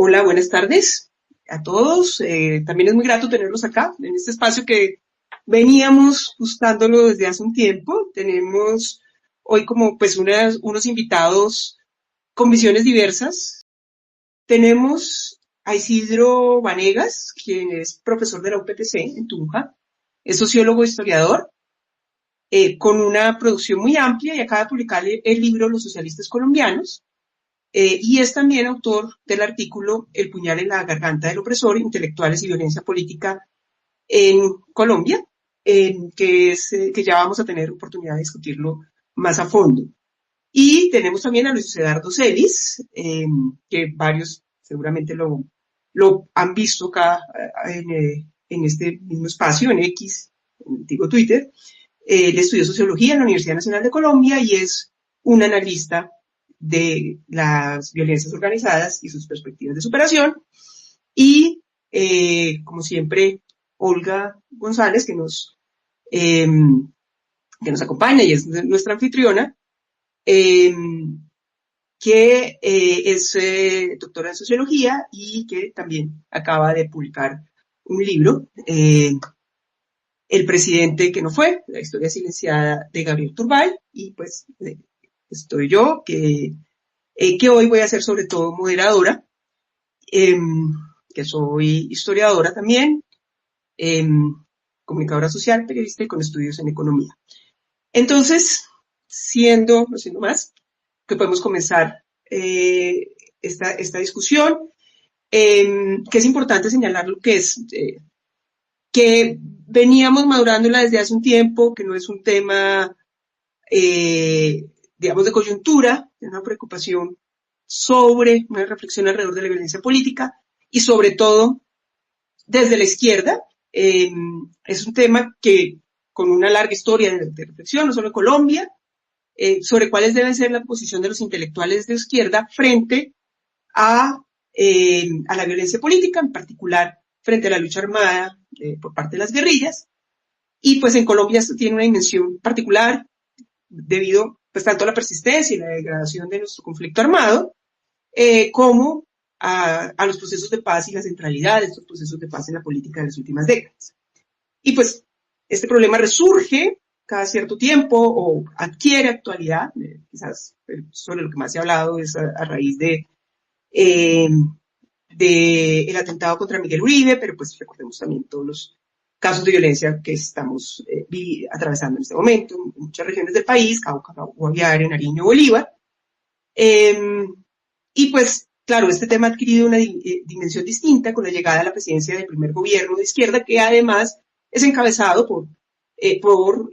Hola, buenas tardes a todos. También es muy grato tenerlos acá en este espacio que veníamos buscándolo desde hace un tiempo. Tenemos hoy como pues unos invitados con visiones diversas. Tenemos a Isidro Vanegas, quien es profesor de la UPTC en Tunja, es sociólogo e historiador, con una producción muy amplia y acaba de publicar el libro Los socialistas colombianos. Y es también autor del artículo El puñal en la garganta del opresor, intelectuales y violencia política en Colombia, que ya vamos a tener oportunidad de discutirlo más a fondo. Y tenemos también a Luis Eduardo Celis, que varios seguramente lo han visto acá en este mismo espacio, en X, en antiguo Twitter. Él estudió sociología en la Universidad Nacional de Colombia y es un analista de las violencias organizadas y sus perspectivas de superación. Y, como siempre, Olga González, que nos acompaña y es nuestra anfitriona, eh, que es doctora en sociología y que también acaba de publicar un libro, El presidente que no fue, la historia silenciada de Gabriel Turbay, y pues estoy yo, que hoy voy a ser sobre todo moderadora, eh, que soy historiadora también, eh, comunicadora social, periodista y con estudios en economía. Entonces, no siendo más, que podemos comenzar esta discusión, que es importante señalar lo que es, que veníamos madurándola desde hace un tiempo, que no es un tema, digamos, de coyuntura, es una preocupación sobre una reflexión alrededor de la violencia política y sobre todo desde la izquierda. Es un tema que con una larga historia de reflexión, no solo en Colombia, sobre cuáles debe ser la posición de los intelectuales de izquierda frente a la violencia política, en particular frente a la lucha armada por parte de las guerrillas. Y pues en Colombia esto tiene una dimensión particular debido pues tanto a la persistencia y la degradación de nuestro conflicto armado, como a los procesos de paz y la centralidad de estos procesos de paz en la política de las últimas décadas. Y pues este problema resurge cada cierto tiempo o adquiere actualidad, quizás sobre lo que más se ha hablado es a raíz de el atentado contra Miguel Uribe, pero pues recordemos también todos los casos de violencia que estamos atravesando en este momento en muchas regiones del país, Cauca, Guaviare, Nariño, Bolívar. Y pues, claro, este tema ha adquirido una dimensión distinta con la llegada a la presidencia del primer gobierno de izquierda, que además es encabezado por un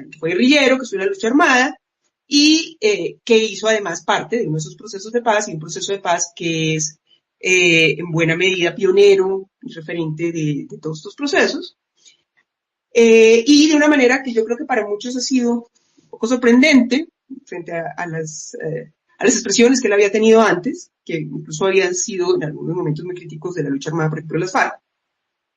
que fue guerrillero, que estuvo en la lucha armada, y que hizo además parte de uno de esos procesos de paz, y un proceso de paz que es en buena medida pionero y referente de todos estos procesos. Y de una manera que yo creo que para muchos ha sido un poco sorprendente frente a las expresiones que él había tenido antes, que incluso habían sido en algunos momentos muy críticos de la lucha armada, por ejemplo, de las FARC.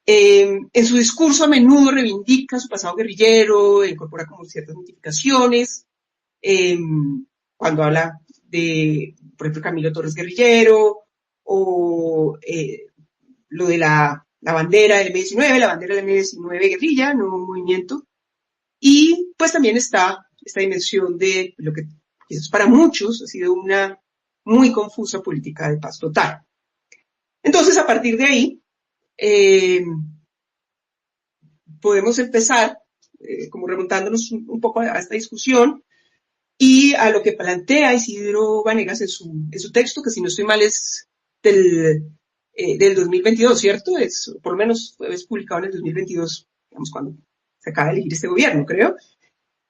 En su discurso a menudo reivindica su pasado guerrillero, incorpora como ciertas notificaciones, cuando habla de, por ejemplo, Camilo Torres guerrillero, o lo de la bandera del M-19, la bandera del M-19 guerrilla, no movimiento. Y pues también está esta dimensión de lo que quizás para muchos ha sido una muy confusa política de paz total. Entonces, a partir de ahí, podemos empezar como remontándonos un poco a esta discusión y a lo que plantea Isidro Vanegas en su texto, que si no estoy mal es del 2022, ¿cierto? Por lo menos es publicado en el 2022, digamos, cuando se acaba de elegir este gobierno, creo.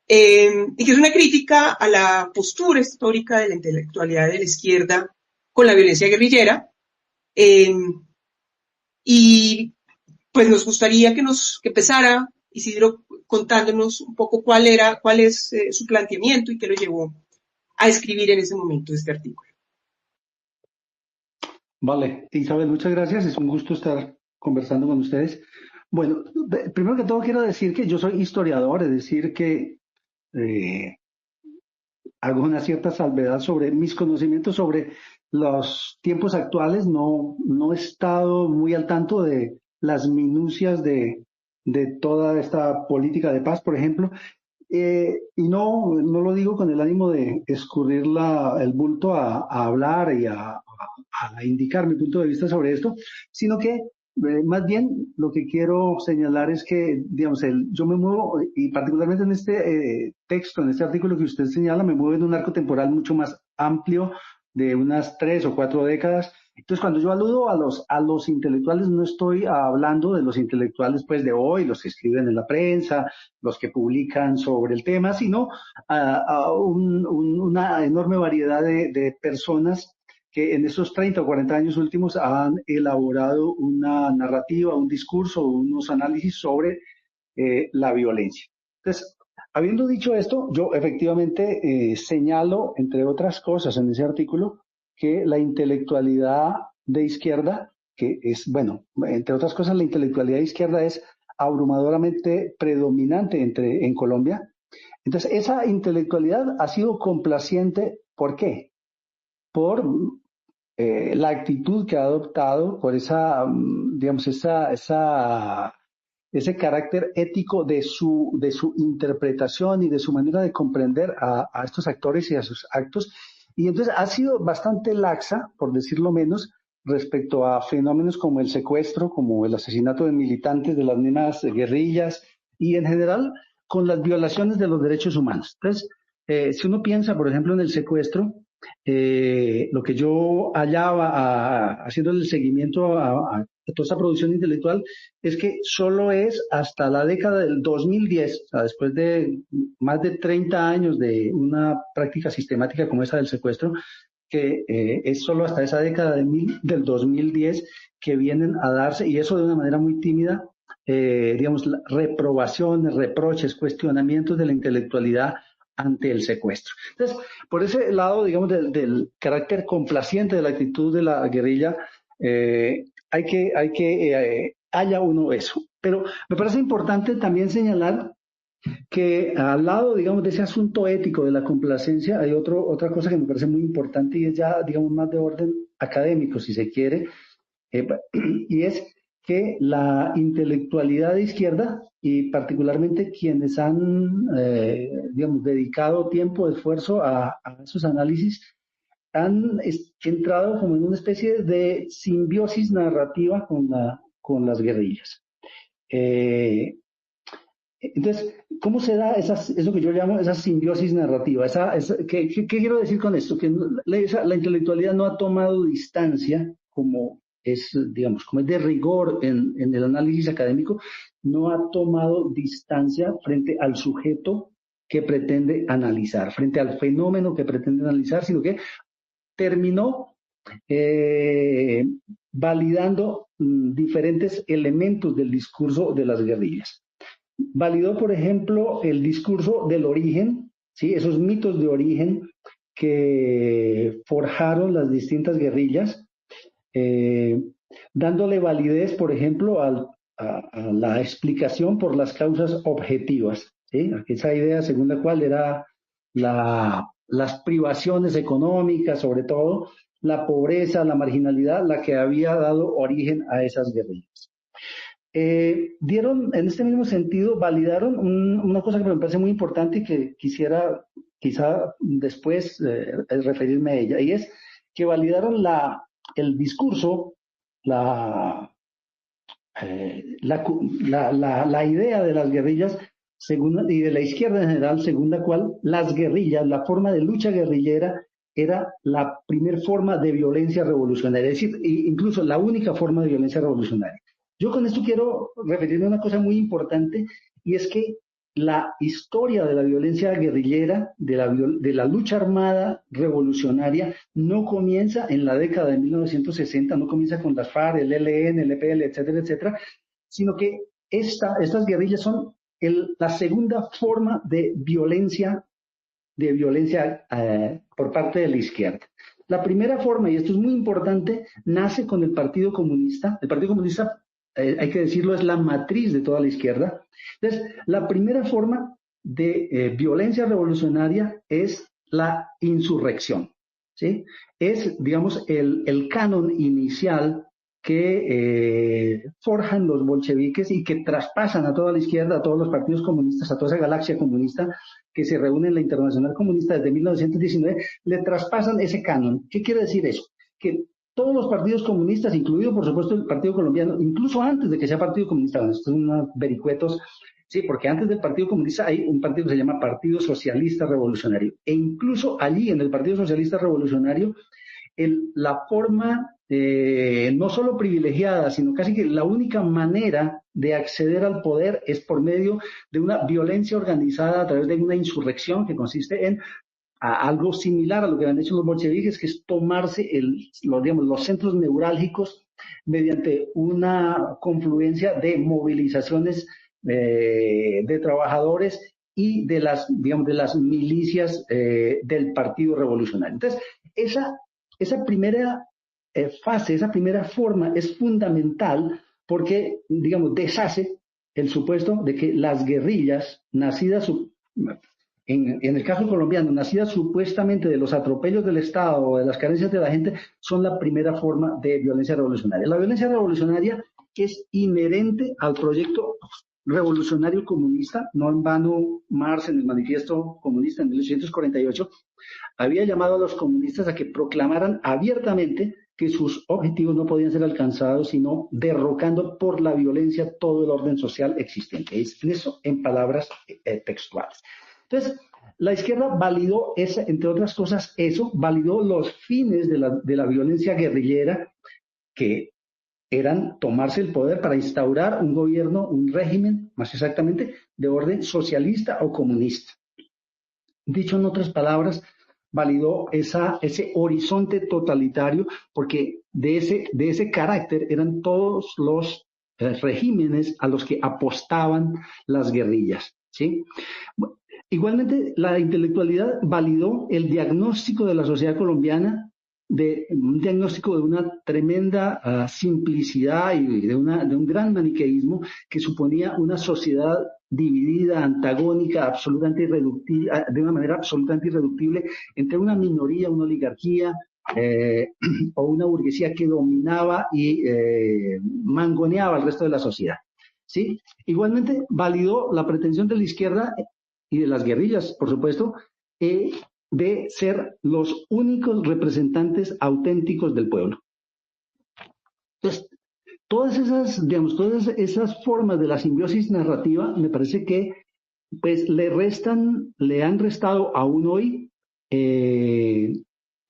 Y que es una crítica a la postura histórica de la intelectualidad de la izquierda con la violencia guerrillera. Y pues nos gustaría que empezara Isidro contándonos un poco cuál es su planteamiento y qué lo llevó a escribir en ese momento este artículo. Vale, Isabel, muchas gracias. Es un gusto estar conversando con ustedes. Bueno, primero que todo quiero decir que yo soy historiador, es decir, que hago una cierta salvedad sobre mis conocimientos sobre los tiempos actuales, no he estado muy al tanto de las minucias de toda esta política de paz, por ejemplo. Y no lo digo con el ánimo de escurrir el bulto a hablar y a indicar mi punto de vista sobre esto, sino que más bien lo que quiero señalar es que, digamos, yo me muevo, y particularmente en este texto, en este artículo que usted señala, me muevo en un arco temporal mucho más amplio de unas 3 o 4 décadas. Entonces, cuando yo aludo a los intelectuales, no estoy hablando de los intelectuales pues de hoy, los que escriben en la prensa, los que publican sobre el tema, sino una enorme variedad de personas que en esos 30 o 40 años últimos han elaborado una narrativa, un discurso, unos análisis sobre la violencia. Entonces, habiendo dicho esto, yo efectivamente señalo, entre otras cosas en ese artículo, que la intelectualidad de izquierda, que es, bueno, entre otras cosas, la intelectualidad de izquierda es abrumadoramente predominante en Colombia. Entonces, esa intelectualidad ha sido complaciente. ¿Por qué? Por la actitud que ha adoptado, por digamos, ese carácter ético de su interpretación y de su manera de comprender a estos actores y a sus actos. Y entonces ha sido bastante laxa, por decirlo menos, respecto a fenómenos como el secuestro, como el asesinato de militantes de las mismas guerrillas y en general con las violaciones de los derechos humanos. Entonces, si uno piensa, por ejemplo, en el secuestro, lo que yo hallaba haciendo el seguimiento a toda esa producción intelectual es que solo es hasta la década del 2010, o sea, después de más de 30 años de una práctica sistemática como esa del secuestro, que es solo hasta esa década del 2010 que vienen a darse, y eso de una manera muy tímida, digamos, reprobaciones, reproches, cuestionamientos de la intelectualidad ante el secuestro. Entonces, por ese lado, digamos, del carácter complaciente de la actitud de la guerrilla, haya uno eso. Pero me parece importante también señalar que al lado, digamos, de ese asunto ético de la complacencia, hay otra cosa que me parece muy importante y es ya, digamos, más de orden académico, si se quiere, eh, y es que la intelectualidad de izquierda y particularmente quienes han, digamos, dedicado tiempo, esfuerzo a esos análisis, han entrado como en una especie de simbiosis narrativa con las guerrillas. Entonces, ¿cómo se da eso que yo llamo esa simbiosis narrativa? ¿Qué quiero decir con esto? Que la intelectualidad no ha tomado distancia, digamos, como es de rigor en el análisis académico, no ha tomado distancia frente al sujeto que pretende analizar, frente al fenómeno que pretende analizar, sino que terminó validando diferentes elementos del discurso de las guerrillas. Validó, por ejemplo, el discurso del origen, ¿sí? Esos mitos de origen que forjaron las distintas guerrillas, dándole validez, por ejemplo, a la explicación por las causas objetivas, ¿sí? Esa idea según la cual era las privaciones económicas, sobre todo, la pobreza, la marginalidad, la que había dado origen a esas guerrillas. En este mismo sentido, validaron una cosa que me parece muy importante y que quisiera quizá después referirme a ella, y es que validaron el discurso, la idea de las guerrillas y de la izquierda en general, según la cual las guerrillas, la forma de lucha guerrillera, era la primer forma de violencia revolucionaria, es decir, incluso la única forma de violencia revolucionaria. Yo con esto quiero referirme a una cosa muy importante, y es que la historia de la violencia guerrillera, de la lucha armada revolucionaria, no comienza en la década de 1960, no comienza con las FARC, el ELN, el EPL, etcétera, etcétera, sino que estas guerrillas son la segunda forma de violencia por parte de la izquierda. La primera forma, y esto es muy importante, nace con el Partido Comunista. El Partido Comunista, hay que decirlo, es la matriz de toda la izquierda. Entonces, la primera forma de violencia revolucionaria es la insurrección. ¿sí? Es, digamos, el canon inicial que forjan los bolcheviques y que traspasan a toda la izquierda, a todos los partidos comunistas, a toda esa galaxia comunista que se reúne en la Internacional Comunista desde 1919, le traspasan ese canon. ¿Qué quiere decir eso? Que todos los partidos comunistas, incluido por supuesto el Partido Colombiano, incluso antes de que sea Partido Comunista, bueno, estos son unos vericuetos, sí, porque antes del Partido Comunista hay un partido que se llama Partido Socialista Revolucionario, e incluso allí en el Partido Socialista Revolucionario la forma no solo privilegiada, sino casi que la única manera de acceder al poder es por medio de una violencia organizada a través de una insurrección que consiste en algo similar a lo que han hecho los bolcheviques, que es tomarse digamos, los centros neurálgicos mediante una confluencia de movilizaciones de trabajadores y de digamos, de las milicias del Partido Revolucionario. Entonces, esa primera fase, esa primera forma es fundamental porque, digamos, deshace el supuesto de que las guerrillas nacidas en el caso colombiano, nacidas supuestamente de los atropellos del Estado o de las carencias de la gente, son la primera forma de violencia revolucionaria. La violencia revolucionaria es inherente al proyecto revolucionario comunista, no en vano Marx en el Manifiesto Comunista en 1848 había llamado a los comunistas a que proclamaran abiertamente que sus objetivos no podían ser alcanzados sino derrocando por la violencia todo el orden social existente. Es eso en palabras textuales. Entonces, la izquierda validó, entre otras cosas, validó los fines de la violencia guerrillera, que eran tomarse el poder para instaurar un gobierno, un régimen, más exactamente, de orden socialista o comunista. Dicho en otras palabras, validó ese horizonte totalitario, porque de ese carácter eran todos los regímenes a los que apostaban las guerrillas, ¿sí? Igualmente, la intelectualidad validó el diagnóstico de la sociedad colombiana, un diagnóstico de una tremenda simplicidad y de un gran maniqueísmo que suponía una sociedad dividida, antagónica, absolutamente irreductible, de una manera absolutamente irreductible entre una minoría, una oligarquía o una burguesía que dominaba y mangoneaba al resto de la sociedad, ¿sí? Igualmente validó la pretensión de la izquierda y de las guerrillas, por supuesto, de ser los únicos representantes auténticos del pueblo. Entonces, todas esas formas de la simbiosis narrativa, me parece que pues le han restado aún hoy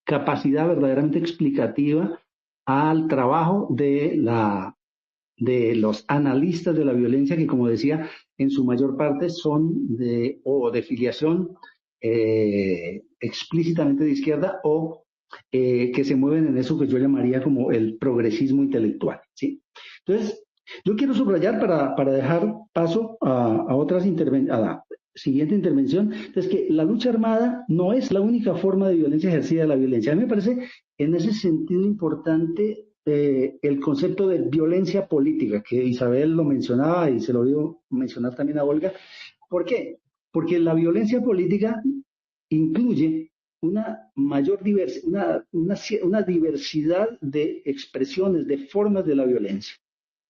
capacidad verdaderamente explicativa al trabajo de los analistas de la violencia, que como decía, en su mayor parte son de filiación explícitamente de izquierda o que se mueven en eso que yo llamaría como el progresismo intelectual, ¿sí? Entonces, yo quiero subrayar para dejar paso a la siguiente intervención, es que la lucha armada no es la única forma de violencia ejercida de la violencia. A mí me parece en ese sentido importante el concepto de violencia política, que Isabel lo mencionaba y se lo oí mencionar también a Olga. ¿Por qué? Porque la violencia política incluye una mayor diversidad, una diversidad de expresiones, de formas de la violencia.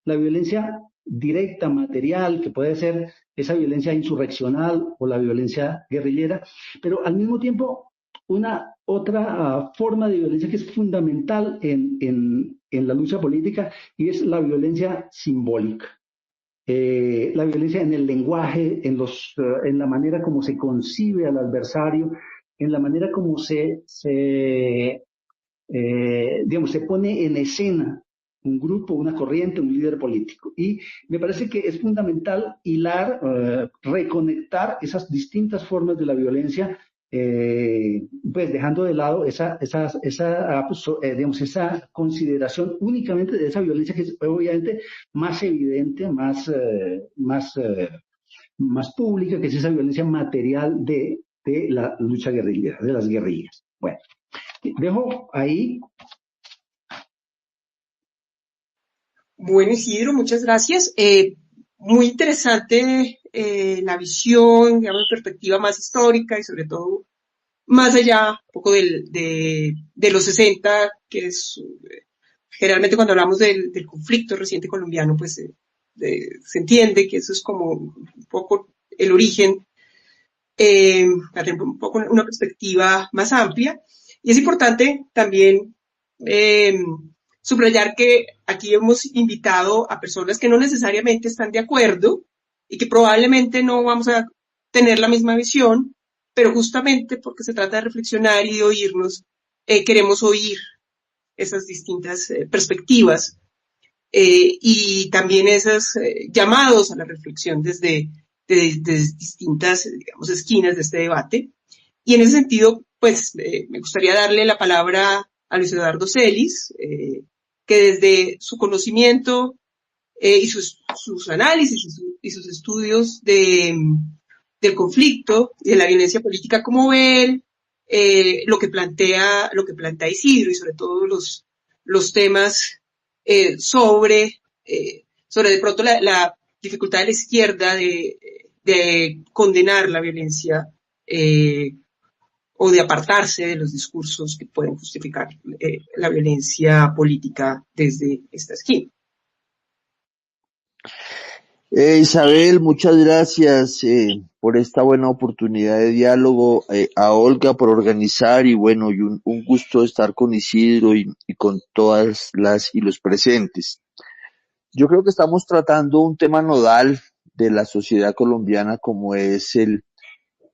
La violencia directa, material, que puede ser esa violencia insurreccional o la violencia guerrillera, pero al mismo tiempo una otra forma de violencia que es fundamental en la lucha política y es la violencia simbólica. La violencia en el lenguaje, en la manera como se concibe al adversario, en la manera como digamos, se pone en escena un grupo, una corriente, un líder político. Y me parece que es fundamental reconectar esas distintas formas de la violencia, pues dejando de lado digamos, esa consideración únicamente de esa violencia que es obviamente más evidente, más pública, que es esa violencia material de la lucha guerrillera, de las guerrillas. Bueno, dejo ahí. Bueno, Isidro, muchas gracias. Muy interesante la visión, digamos, perspectiva más histórica y sobre todo más allá un poco de los 60, que es generalmente cuando hablamos del conflicto reciente colombiano, pues se entiende que eso es como un poco el origen, para tener un poco una perspectiva más amplia. Y es importante también eh, subrayar que aquí hemos invitado a personas que no necesariamente están de acuerdo y que probablemente no vamos a tener la misma visión, pero justamente porque se trata de reflexionar y de oírnos, queremos oír esas distintas perspectivas y también esos llamados a la reflexión desde distintas, digamos, esquinas de este debate. Y en ese sentido, pues me gustaría darle la palabra a Luis Eduardo Celis, que desde su conocimiento y sus análisis y sus estudios del conflicto y de la violencia política, como ve él, lo que plantea Isidro y sobre todo los temas sobre de pronto la dificultad de la izquierda de condenar la violencia o de apartarse de los discursos que pueden justificar la violencia política desde esta esquina. Isabel, muchas gracias por esta buena oportunidad de diálogo, a Olga por organizar y bueno, y un gusto estar con Isidro y con todas las y los presentes. Yo creo que estamos tratando un tema nodal de la sociedad colombiana como es el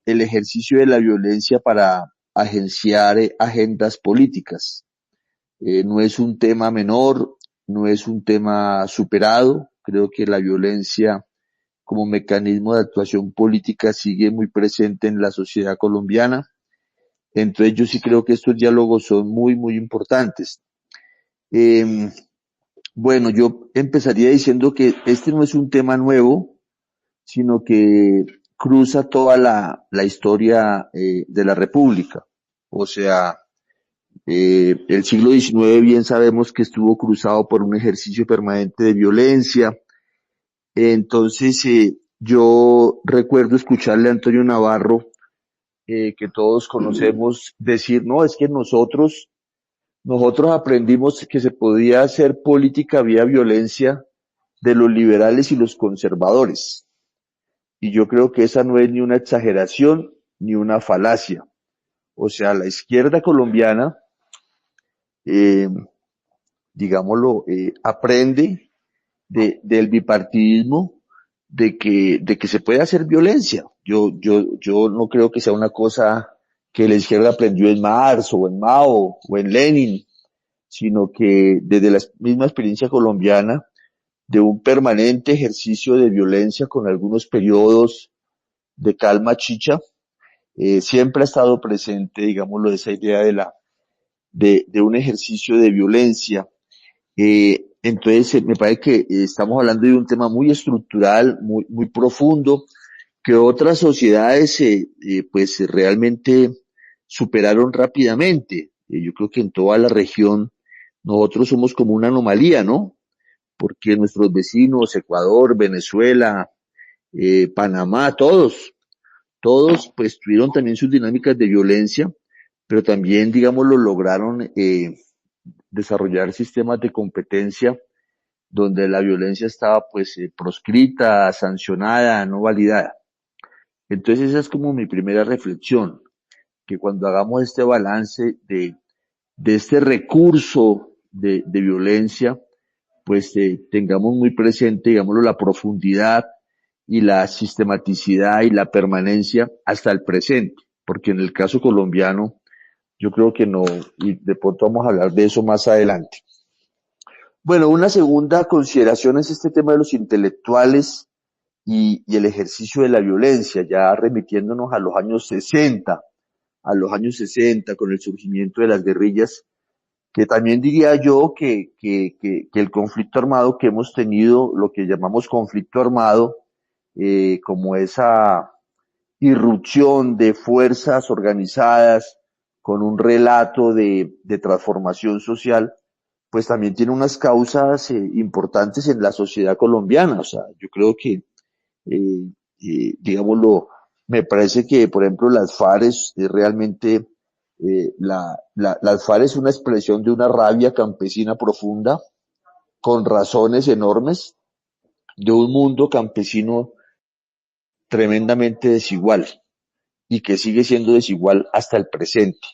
ejercicio de la violencia para agenciar agendas políticas. No es un tema menor, no es un tema superado. Creo que la violencia como mecanismo de actuación política sigue muy presente en la sociedad colombiana. Entonces yo sí creo que estos diálogos son muy, muy importantes. Bueno, yo empezaría diciendo que este no es un tema nuevo, sino que cruza toda la historia de la República. O sea, el siglo XIX bien sabemos que estuvo cruzado por un ejercicio permanente de violencia. Entonces, yo recuerdo escucharle a Antonio Navarro, que todos conocemos, decir, no, es que nosotros aprendimos que se podía hacer política vía violencia de los liberales y los conservadores. Y yo creo que esa no es ni una exageración ni una falacia. O sea, la izquierda colombiana, eh, digámoslo, aprende del bipartidismo de que se puede hacer violencia. Yo no creo que sea una cosa que la izquierda aprendió en Marx o en Mao o en Lenin, sino que desde la misma experiencia colombiana de un permanente ejercicio de violencia con algunos periodos de calma chicha, siempre ha estado presente, digámoslo, esa idea de un ejercicio de violencia. Entonces, me parece que estamos hablando de un tema muy estructural, muy, muy profundo, que otras sociedades pues realmente superaron rápidamente. Yo creo que en toda la región nosotros somos como una anomalía, ¿no? Porque nuestros vecinos, Ecuador, Venezuela, Panamá, todos pues tuvieron también sus dinámicas de violencia, pero también, digamos, lo lograron desarrollar sistemas de competencia donde la violencia estaba pues proscrita, sancionada, no validada. Entonces esa es como mi primera reflexión, que cuando hagamos este balance de este recurso de violencia, pues tengamos muy presente, digámoslo, la profundidad y la sistematicidad y la permanencia hasta el presente, porque en el caso colombiano yo creo que no, y de pronto vamos a hablar de eso más adelante. Bueno, una segunda consideración es este tema de los intelectuales y el ejercicio de la violencia, ya remitiéndonos a los años 60 con el surgimiento de las guerrillas, que también diría yo que el conflicto armado que hemos tenido, lo que llamamos conflicto armado, como esa irrupción de fuerzas organizadas con un relato de transformación social, pues también tiene unas causas importantes en la sociedad colombiana. O sea, yo creo que, digámoslo, Me parece que, por ejemplo, las FARC es realmente, las FARC es una expresión de una rabia campesina profunda, con razones enormes, de un mundo campesino tremendamente desigual y que sigue siendo desigual hasta el presente.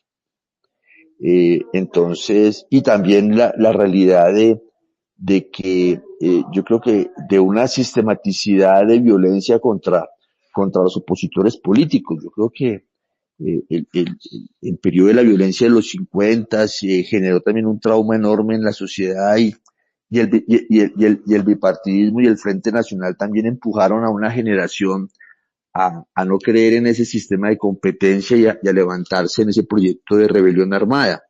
Entonces, y también la realidad de que yo creo que de una sistematicidad de violencia contra los opositores políticos. Yo creo que el periodo de la violencia de los 50 generó también un trauma enorme en la sociedad y el bipartidismo y el Frente Nacional también empujaron a una generación a no creer en ese sistema de competencia y a levantarse en ese proyecto de rebelión armada.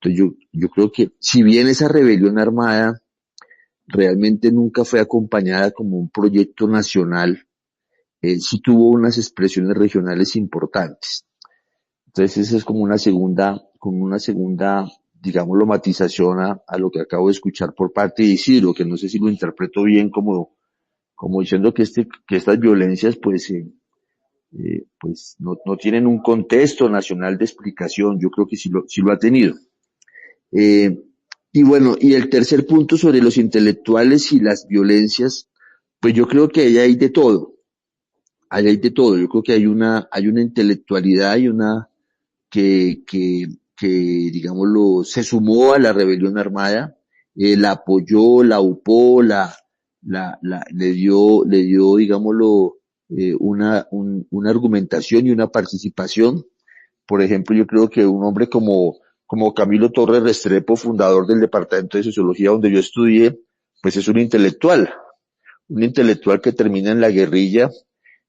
Entonces yo creo que si bien esa rebelión armada realmente nunca fue acompañada como un proyecto nacional, sí tuvo unas expresiones regionales importantes. Entonces esa es como una segunda, digámoslo, matización a lo que acabo de escuchar por parte de Isidro, que no sé si lo interpreto bien como diciendo que estas violencias pues no tienen un contexto nacional de explicación. Yo creo que sí lo ha tenido. Eh, y bueno, y el tercer punto sobre los intelectuales y las violencias, pues yo creo que ahí hay de todo. Ahí hay de todo. Yo creo que hay una intelectualidad y una que digámoslo, se sumó a la rebelión armada, la apoyó, la upó, le dio, digámoslo, una argumentación y una participación. Por ejemplo, yo creo que un hombre como Camilo Torres Restrepo, fundador del Departamento de Sociología donde yo estudié, pues es un intelectual que termina en la guerrilla,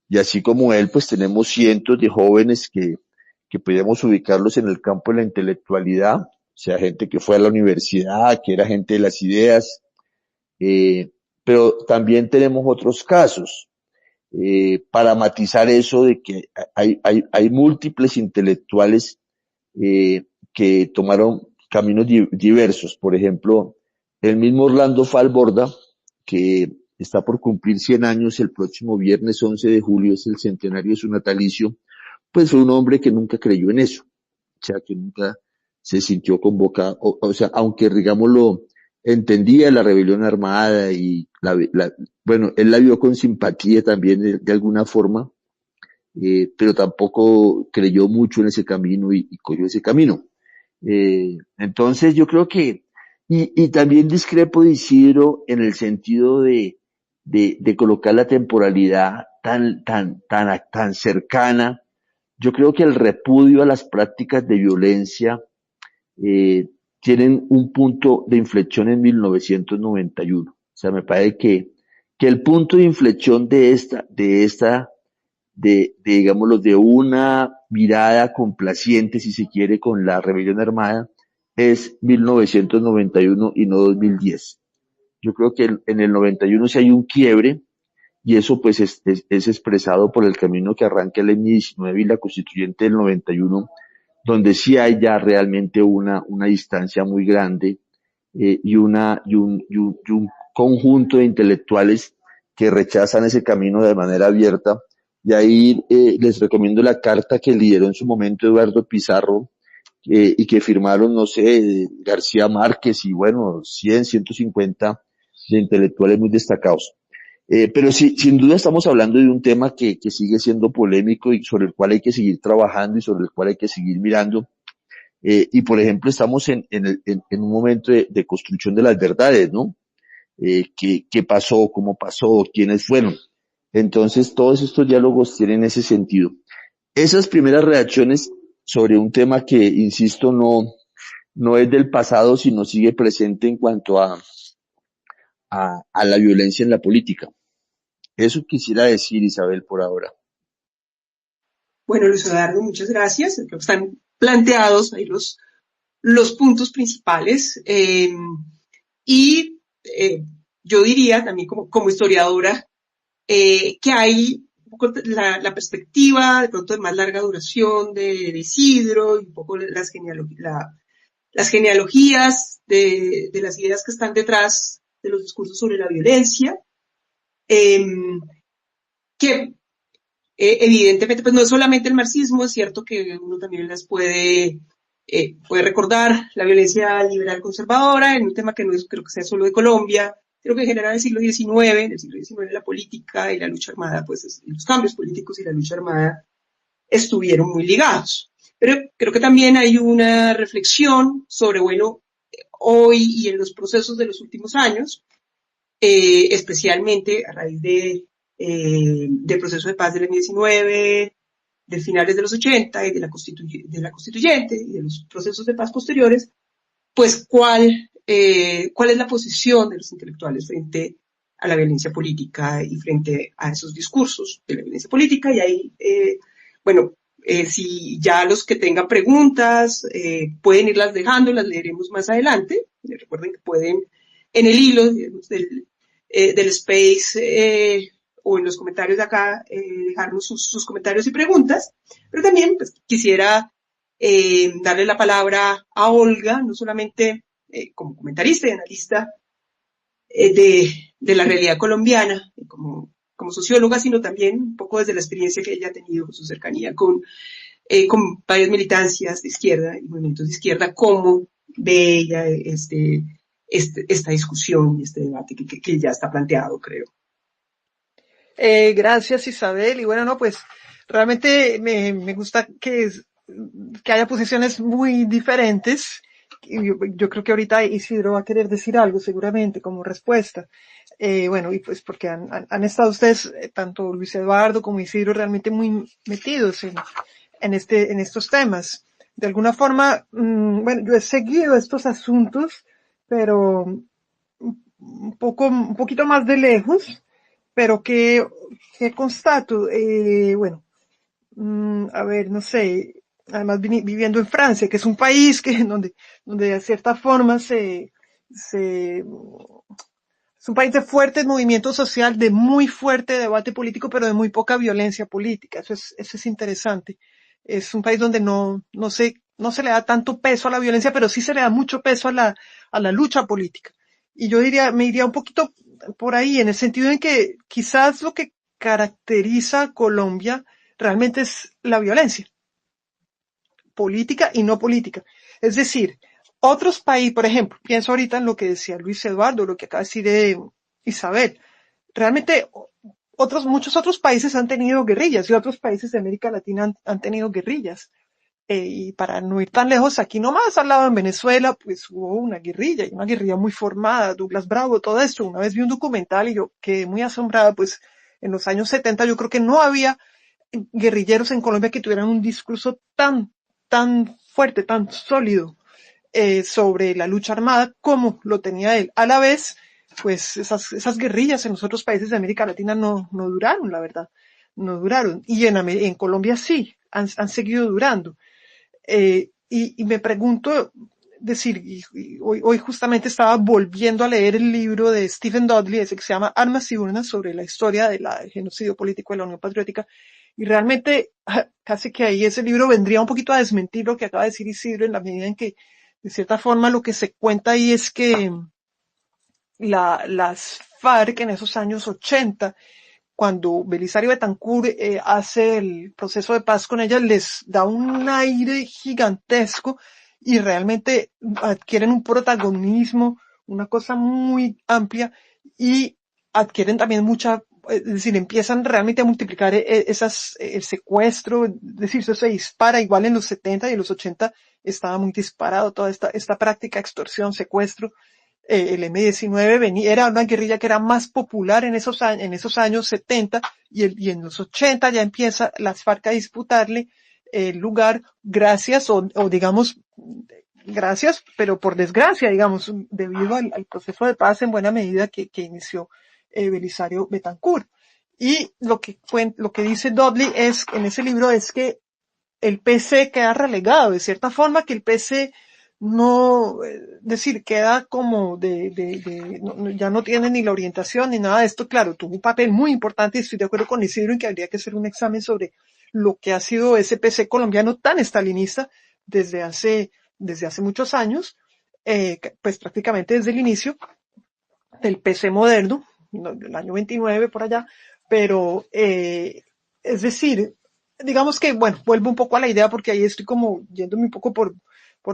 y así como él, pues tenemos cientos de jóvenes que podemos ubicarlos en el campo de la intelectualidad, o sea, gente que fue a la universidad, que era gente de las ideas, eh, pero también tenemos otros casos, para matizar eso de que hay múltiples intelectuales que tomaron caminos diversos. Por ejemplo, el mismo Orlando Falborda, que está por cumplir 100 años el próximo viernes 11 de julio, es el centenario de su natalicio, pues fue un hombre que nunca creyó en eso, o sea, que nunca se sintió convocado, o sea, aunque digámoslo, entendía la rebelión armada y bueno, él la vio con simpatía también de alguna forma, pero tampoco creyó mucho en ese camino y cogió ese camino. Entonces yo creo que, y también discrepo de Isidro en el sentido de colocar la temporalidad tan cercana. Yo creo que el repudio a las prácticas de violencia eh, tienen un punto de inflexión en 1991. O sea, me parece que el punto de inflexión digámoslo, de una mirada complaciente, si se quiere, con la rebelión armada, es 1991 y no 2010. Yo creo que en el 91 sí hay un quiebre, y eso pues es expresado por el camino que arranca el M19 y la constituyente del 91, donde sí hay ya realmente una distancia muy grande, y un conjunto de intelectuales que rechazan ese camino de manera abierta. Y ahí les recomiendo la carta que lideró en su momento Eduardo Pizarro, y que firmaron, no sé, García Márquez y bueno, 100, 150 de intelectuales muy destacados. Pero sí, sin duda estamos hablando de un tema que sigue siendo polémico y sobre el cual hay que seguir trabajando y sobre el cual hay que seguir mirando. Y por ejemplo, estamos en un momento de construcción de las verdades, ¿no? ¿Qué pasó? ¿Cómo pasó? ¿Quiénes fueron? Entonces, todos estos diálogos tienen ese sentido. Esas primeras reacciones sobre un tema que, insisto, no es del pasado, sino sigue presente en cuanto a la violencia en la política. Eso quisiera decir, Isabel, por ahora. Bueno, Luis Eduardo, muchas gracias. Creo que están planteados ahí los puntos principales. Y yo diría también como historiadora que hay un poco la perspectiva de pronto de más larga duración de Isidro y un poco las genealogías de las ideas que están detrás de los discursos sobre la violencia, que Evidentemente, pues no es solamente el marxismo, es cierto que uno también las puede recordar la violencia liberal conservadora, en un tema que no es, creo que sea solo de Colombia, creo que en general en el siglo XIX la política y la lucha armada, pues los cambios políticos y la lucha armada estuvieron muy ligados. Pero creo que también hay una reflexión sobre, bueno, hoy y en los procesos de los últimos años, especialmente a raíz del proceso de paz del M-19, de finales de los 80 y de la constituyente y de los procesos de paz posteriores, pues cuál es la posición de los intelectuales frente a la violencia política y frente a esos discursos de la violencia política. Y ahí, bueno, si ya los que tengan preguntas pueden irlas dejando, las leeremos más adelante. Recuerden que pueden en el hilo digamos, del space o en los comentarios de acá dejarnos sus comentarios y preguntas. Pero también pues, quisiera darle la palabra a Olga, no solamente como comentarista y analista de la realidad colombiana, como socióloga, sino también un poco desde la experiencia que ella ha tenido con su cercanía con varias militancias de izquierda y movimientos de izquierda, cómo ve ella esta discusión y este debate que ya está planteado, creo. Gracias, Isabel. Y bueno, no, pues realmente me gusta que haya posiciones muy diferentes. Y yo creo que ahorita Isidro va a querer decir algo seguramente como respuesta. Bueno, y pues porque han estado ustedes, tanto Luis Eduardo como Isidro, realmente muy metidos en estos temas. De alguna forma, bueno, yo he seguido estos asuntos, pero un poquito más de lejos, pero que constato, bueno, a ver, no sé, además viviendo en Francia, que es un país donde de cierta forma es un país de fuerte movimiento social, de muy fuerte debate político, pero de muy poca violencia política. Eso es interesante. Es un país donde no se le da tanto peso a la violencia, pero sí se le da mucho peso a la lucha política. Y yo me iría un poquito por ahí, en el sentido en que quizás lo que caracteriza a Colombia realmente es la violencia política y no política. Es decir, otros países, por ejemplo, pienso ahorita en lo que decía Luis Eduardo, lo que acaba de decir Isabel. Realmente muchos otros países han tenido guerrillas y otros países de América Latina han tenido guerrillas. Y para no ir tan lejos, aquí nomás al lado en Venezuela, pues hubo una guerrilla, y una guerrilla muy formada, Douglas Bravo, todo esto. Una vez vi un documental y yo quedé muy asombrada, pues en los años 70 yo creo que no había guerrilleros en Colombia que tuvieran un discurso tan fuerte, tan sólido sobre la lucha armada como lo tenía él. A la vez, pues esas guerrillas en los otros países de América Latina no duraron, la verdad, no duraron. Y en Colombia sí, han seguido durando. Y me pregunto, decir, y hoy justamente estaba volviendo a leer el libro de Stephen Dudley, ese que se llama Armas y Urnas, sobre la historia del genocidio político de la Unión Patriótica, y realmente casi que ahí ese libro vendría un poquito a desmentir lo que acaba de decir Isidro, en la medida en que, de cierta forma, lo que se cuenta ahí es que las FARC en esos años 80, cuando Belisario Betancur hace el proceso de paz con ella, les da un aire gigantesco y realmente adquieren un protagonismo, una cosa muy amplia, y adquieren también es decir, empiezan realmente a multiplicar el secuestro, es decir, eso se dispara igual en los 70 y en los 80 estaba muy disparado toda esta práctica, extorsión, secuestro. El M-19 era una guerrilla que era más popular en esos años 70 y en los 80 ya empieza las FARC a disputarle el lugar gracias o digamos gracias, pero por desgracia, digamos, debido al proceso de paz en buena medida que inició Belisario Betancur. Y lo que dice Dudley en ese libro es que el PC queda relegado, de cierta forma que el PC no, decir, queda como ya no tiene ni la orientación ni nada de esto. Claro, tuvo un papel muy importante y estoy de acuerdo con Isidro en que habría que hacer un examen sobre lo que ha sido ese PC colombiano tan estalinista desde hace muchos años, pues prácticamente desde el inicio del PC moderno, del año 29 por allá, pero Es decir, digamos que, bueno, vuelvo un poco a la idea porque ahí estoy como yéndome un poco por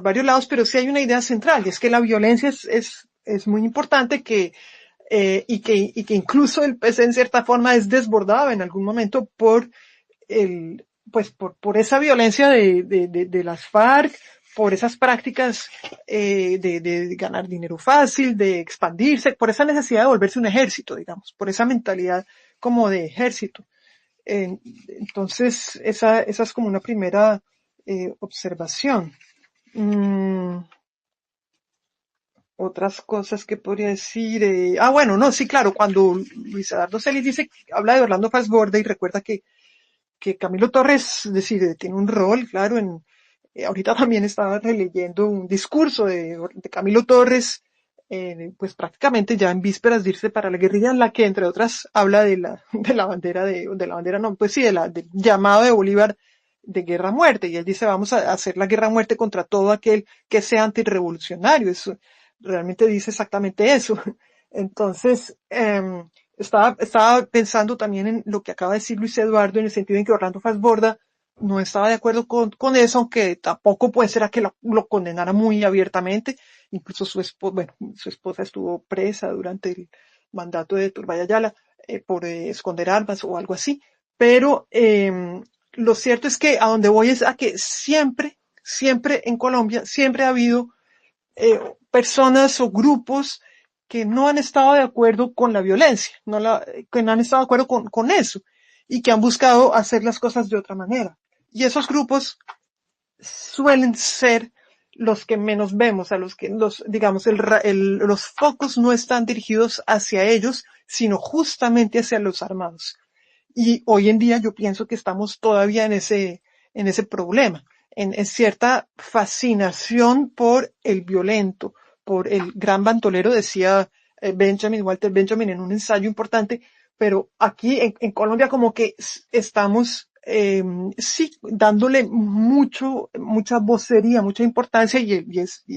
varios lados, pero sí hay una idea central, y es que la violencia es muy importante y que incluso el PC en cierta forma es desbordado en algún momento por esa violencia de las FARC, por esas prácticas de ganar dinero fácil, de expandirse, por esa necesidad de volverse un ejército, digamos, por esa mentalidad como de ejército. Entonces, esa es como una primera observación. Mm, otras cosas que podría decir. Bueno, no, sí, claro, cuando Luis Eduardo Celis habla de Orlando Fassbender y recuerda que Camilo Torres, es decir, tiene un rol, claro, ahorita también estaba releyendo un discurso de Camilo Torres, pues prácticamente ya en vísperas de irse para la guerrilla, en la que entre otras habla de la bandera de la bandera, no, pues sí, del llamado de Bolívar de guerra a muerte, y él dice vamos a hacer la guerra a muerte contra todo aquel que sea antirrevolucionario. Eso realmente dice exactamente eso. Entonces, estaba pensando también en lo que acaba de decir Luis Eduardo, en el sentido en que Orlando Fassbender no estaba de acuerdo con eso, aunque tampoco puede ser a que lo condenara muy abiertamente. Incluso su esposa estuvo presa durante el mandato de Turbay Ayala por esconder armas o algo así. Pero lo cierto es que a donde voy es a que siempre en Colombia, siempre ha habido personas o grupos que no han estado de acuerdo con la violencia, que no han estado de acuerdo con eso y que han buscado hacer las cosas de otra manera. Y esos grupos suelen ser los que menos vemos, a los que digamos, los focos no están dirigidos hacia ellos, sino justamente hacia los armados. Y hoy en día yo pienso que estamos todavía en ese problema, en cierta fascinación por el violento, por el gran bandolero, decía Walter Benjamin en un ensayo importante, pero aquí en Colombia como que estamos sí dándole mucha vocería, mucha importancia, y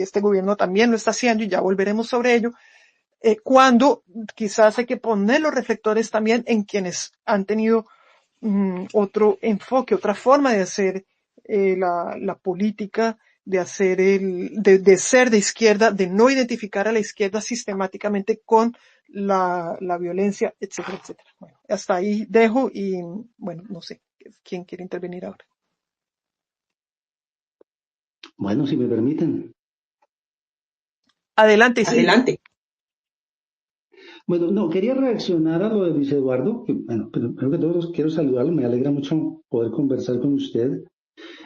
este gobierno también lo está haciendo, y ya volveremos sobre ello, cuando quizás hay que poner los reflectores también en quienes han tenido otro enfoque, otra forma de hacer la política, de ser de izquierda, de no identificar a la izquierda sistemáticamente con la violencia, etcétera, etcétera. Bueno, hasta ahí dejo y, bueno, no sé, ¿quién quiere intervenir ahora? Bueno, si me permiten. Adelante, sí. Adelante. Bueno, no, quería reaccionar a lo de Luis Eduardo, que, bueno, pero primero que todo quiero saludarlo, me alegra mucho poder conversar con usted.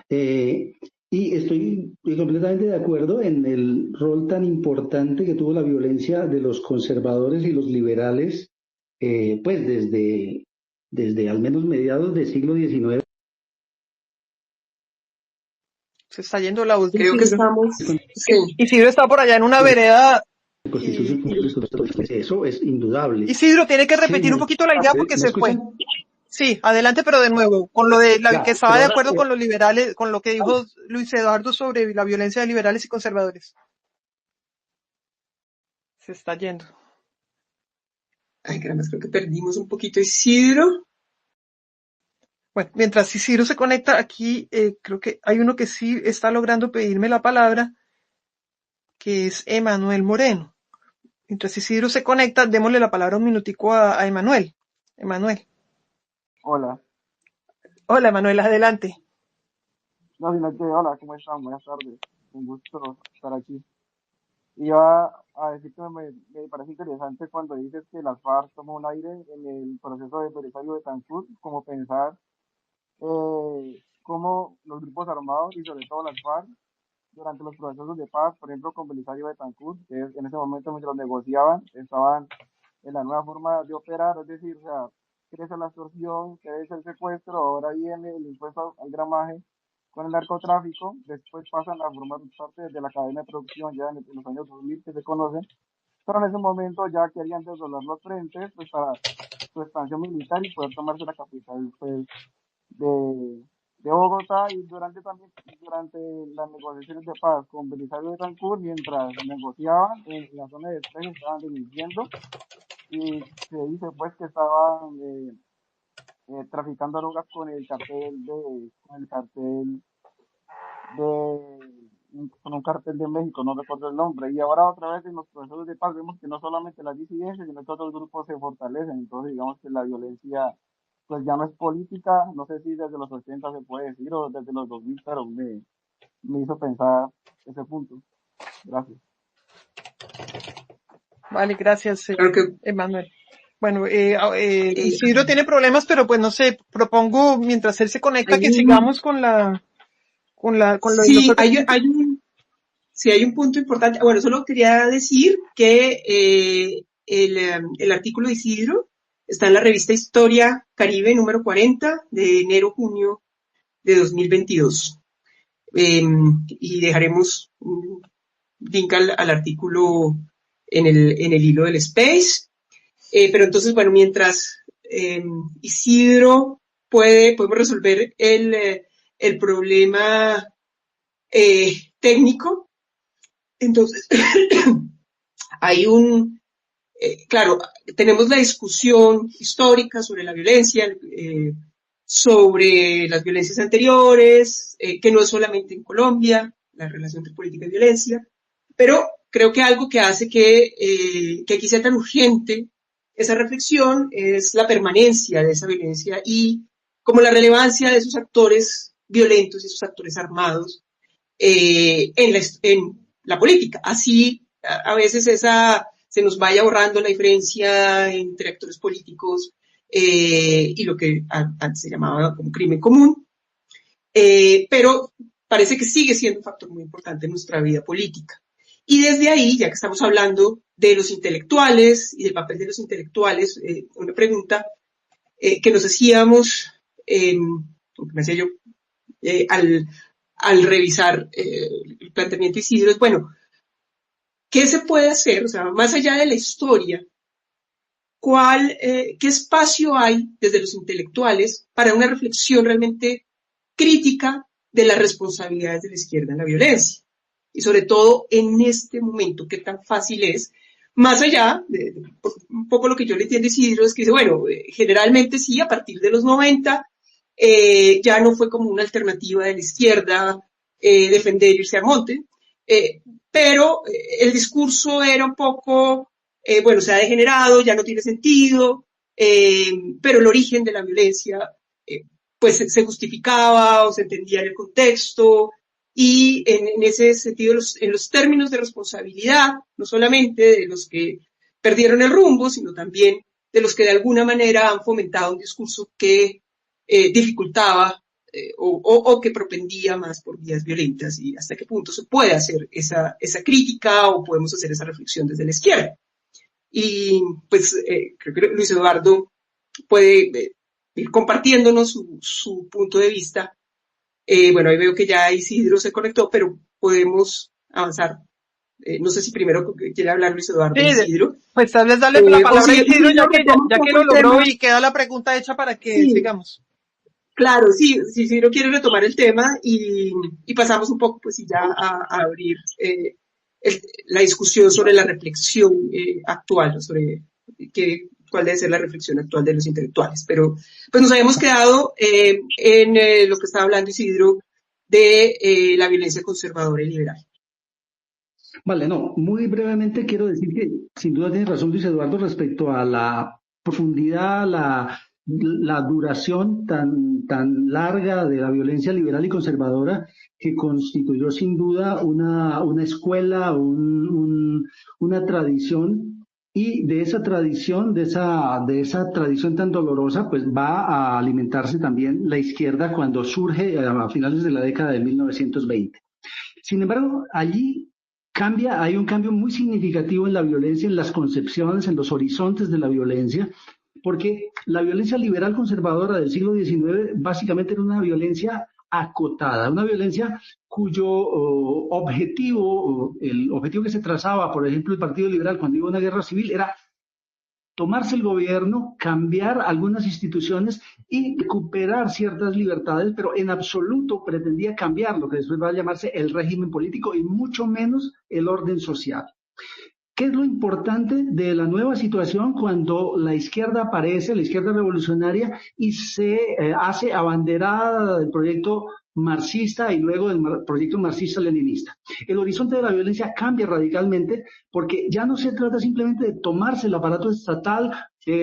Eh, y estoy completamente de acuerdo en el rol tan importante que tuvo la violencia de los conservadores y los liberales, pues desde al menos mediados del siglo XIX. Se está yendo la voz de Creo que Isidro. estamos, sí, Isidro está por allá en una vereda. Constitución, eso es indudable. Isidro tiene que Sí, repetir un poquito la idea porque ¿me se fue. escuchan? Sí, adelante, pero de nuevo, con lo de que Ya, estaba pero de ahora, acuerdo con los liberales, con lo que dijo Luis Eduardo sobre la violencia de liberales y conservadores. Se está yendo. ay, caramba, creo que perdimos un poquito Isidro. Bueno, mientras Isidro se conecta aquí, creo que hay uno que sí está logrando pedirme la palabra, que es Emanuel Moreno. Mientras Isidro se conecta, démosle la palabra un minutico a Emanuel. Emanuel. Hola, Hola, Emanuel, adelante. no, sino que, hola, ¿cómo están? Buenas tardes, un gusto estar aquí. Iba a decir que me parece interesante cuando dices que las FARC tomó un aire en el proceso de Belisario Betancur, como pensar cómo los grupos armados y sobre todo las FARC durante los procesos de paz, por ejemplo con Belisario Betancur, que en ese momento mientras negociaban, estaban en la nueva forma de operar, es decir, o sea, crece la extorsión, crece el secuestro, ahora viene el impuesto al gramaje con el narcotráfico, después pasan a formar parte de la cadena de producción ya en los años 2000 que se conocen, pero en ese momento ya querían desdoblar los frentes pues para su expansión militar y poder tomarse la capital pues de, de Bogotá y durante las negociaciones de paz con Belisario de Cancún, mientras negociaban en la zona de Espejo estaban delinquiendo y se dice pues que estaban traficando drogas con un cartel de México, no recuerdo el nombre. Y ahora otra vez en los procesos de paz vemos que no solamente las disidencias, sino que otros grupos se fortalecen. Entonces digamos que la violencia pues ya no es política, no sé si desde los 80 se puede decir o desde los 2000, pero me hizo pensar ese punto. Gracias. Vale, gracias, Claro que Emanuel. Bueno, eh, Isidro tiene problemas, pero pues no sé, propongo mientras él se conecta hay que un, sigamos con lo de los sí, otros. sí, hay un punto importante. Bueno, solo quería decir que el artículo de Isidro está en la revista Historia Caribe número 40 de enero-junio de 2022. Y dejaremos un link al artículo en el hilo del Space. Pero entonces, bueno, mientras Isidro podemos resolver el problema técnico, entonces hay claro, tenemos la discusión histórica sobre la violencia, sobre las violencias anteriores, que no es solamente en Colombia, la relación entre política y violencia, pero creo que algo que hace que aquí sea tan urgente esa reflexión es la permanencia de esa violencia y como la relevancia de esos actores violentos y esos actores armados en la política. Así, a veces se nos vaya borrando la diferencia entre actores políticos y lo que antes se llamaba como crimen común, pero parece que sigue siendo un factor muy importante en nuestra vida política. Y desde ahí, ya que estamos hablando de los intelectuales y del papel de los intelectuales, una pregunta que nos hacíamos, que me hacía yo, al revisar el planteamiento de Isidro es, bueno, ¿qué se puede hacer? O sea, más allá de la historia, ¿qué espacio hay desde los intelectuales para una reflexión realmente crítica de las responsabilidades de la izquierda en la violencia? Y sobre todo en este momento, ¿qué tan fácil es? Más allá de un poco lo que yo le entiendo a Isidro es que dice, bueno, generalmente sí, a partir de los 90, ya no fue como una alternativa de la izquierda defender irse al monte, pero el discurso era un poco, bueno, se ha degenerado, ya no tiene sentido, pero el origen de la violencia pues se justificaba o se entendía en el contexto y en ese sentido en los términos de responsabilidad, no solamente de los que perdieron el rumbo, sino también de los que de alguna manera han fomentado un discurso que dificultaba o que propendía más por vías violentas y hasta qué punto se puede hacer esa crítica o podemos hacer esa reflexión desde la izquierda. Y pues creo que Luis Eduardo puede ir compartiéndonos su punto de vista. Bueno, ahí veo que ya Isidro se conectó, pero podemos avanzar. No sé si primero quiere hablar Luis Eduardo Sí, Isidro. pues tal vez darle la palabra a Si Isidro ya que, retoma un ya que poco lo el logró tema. y queda la pregunta hecha para que Sí, sigamos. claro, sí, si Isidro quiere retomar el tema y pasamos un poco, pues ya a abrir la discusión sobre la reflexión actual, sobre cuál debe ser la reflexión actual de los intelectuales. Pero pues nos habíamos quedado en lo que estaba hablando Isidro de la violencia conservadora y liberal. Vale, no, muy brevemente quiero decir que sin duda tiene razón Luis Eduardo respecto a la profundidad, la duración tan larga de la violencia liberal y conservadora que constituyó sin duda una escuela, una tradición, y de esa tradición, de esa tradición tan dolorosa, pues va a alimentarse también la izquierda cuando surge a finales de la década de 1920. Sin embargo, allí hay un cambio muy significativo en la violencia, en las concepciones, en los horizontes de la violencia, porque la violencia liberal conservadora del siglo XIX básicamente era una violencia acotada, una violencia cuyo el objetivo que se trazaba, por ejemplo, el Partido Liberal cuando iba a una guerra civil era tomarse el gobierno, cambiar algunas instituciones y recuperar ciertas libertades, pero en absoluto pretendía cambiar lo que después va a llamarse el régimen político y mucho menos el orden social. ¿Qué es lo importante de la nueva situación cuando la izquierda aparece, la izquierda revolucionaria, y se hace abanderada del proyecto marxista y luego del proyecto marxista-leninista? El horizonte de la violencia cambia radicalmente porque ya no se trata simplemente de tomarse el aparato estatal,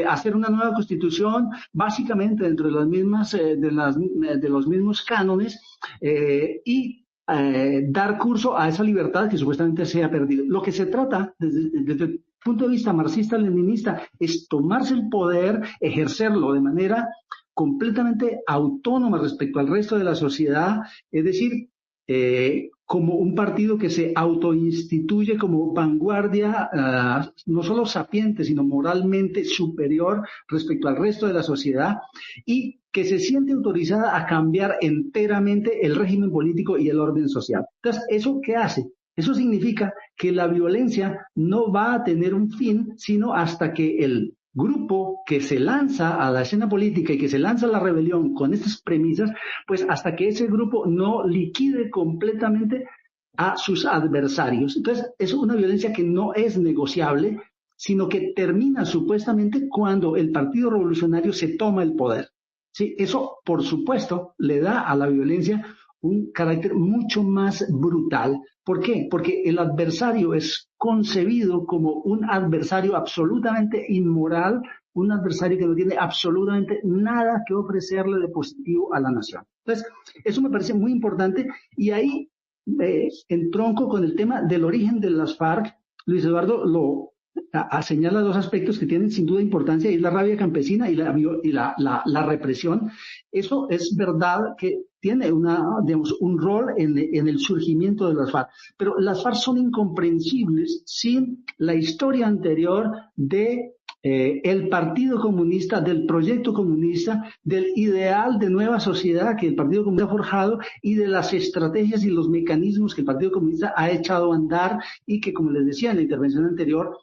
hacer una nueva constitución, básicamente dentro de las mismas, de los mismos cánones, y dar curso a esa libertad que supuestamente se ha perdido. Lo que se trata, desde el punto de vista marxista-leninista, es tomarse el poder, ejercerlo de manera completamente autónoma respecto al resto de la sociedad, es decir, como un partido que se autoinstituye como vanguardia, no solo sapiente, sino moralmente superior respecto al resto de la sociedad, y que se siente autorizada a cambiar enteramente el régimen político y el orden social. Entonces, ¿eso qué hace? Eso significa que la violencia no va a tener un fin, sino hasta que el grupo que se lanza a la escena política y que se lanza a la rebelión con estas premisas, pues hasta que ese grupo no liquide completamente a sus adversarios. Entonces, es una violencia que no es negociable, sino que termina supuestamente cuando el Partido Revolucionario se toma el poder. Sí, eso, por supuesto, le da a la violencia un carácter mucho más brutal. ¿Por qué? Porque el adversario es concebido como un adversario absolutamente inmoral, un adversario que no tiene absolutamente nada que ofrecerle de positivo a la nación. Entonces, eso me parece muy importante y ahí entronco con el tema del origen de las FARC. Luis Eduardo lo señala dos aspectos que tienen sin duda importancia, y es la rabia campesina y la represión. Eso es verdad que tiene digamos, un rol en el surgimiento de las FARC, pero las FARC son incomprensibles sin la historia anterior de el Partido Comunista, del proyecto comunista, del ideal de nueva sociedad que el Partido Comunista ha forjado y de las estrategias y los mecanismos que el Partido Comunista ha echado a andar y que, como les decía en la intervención anterior,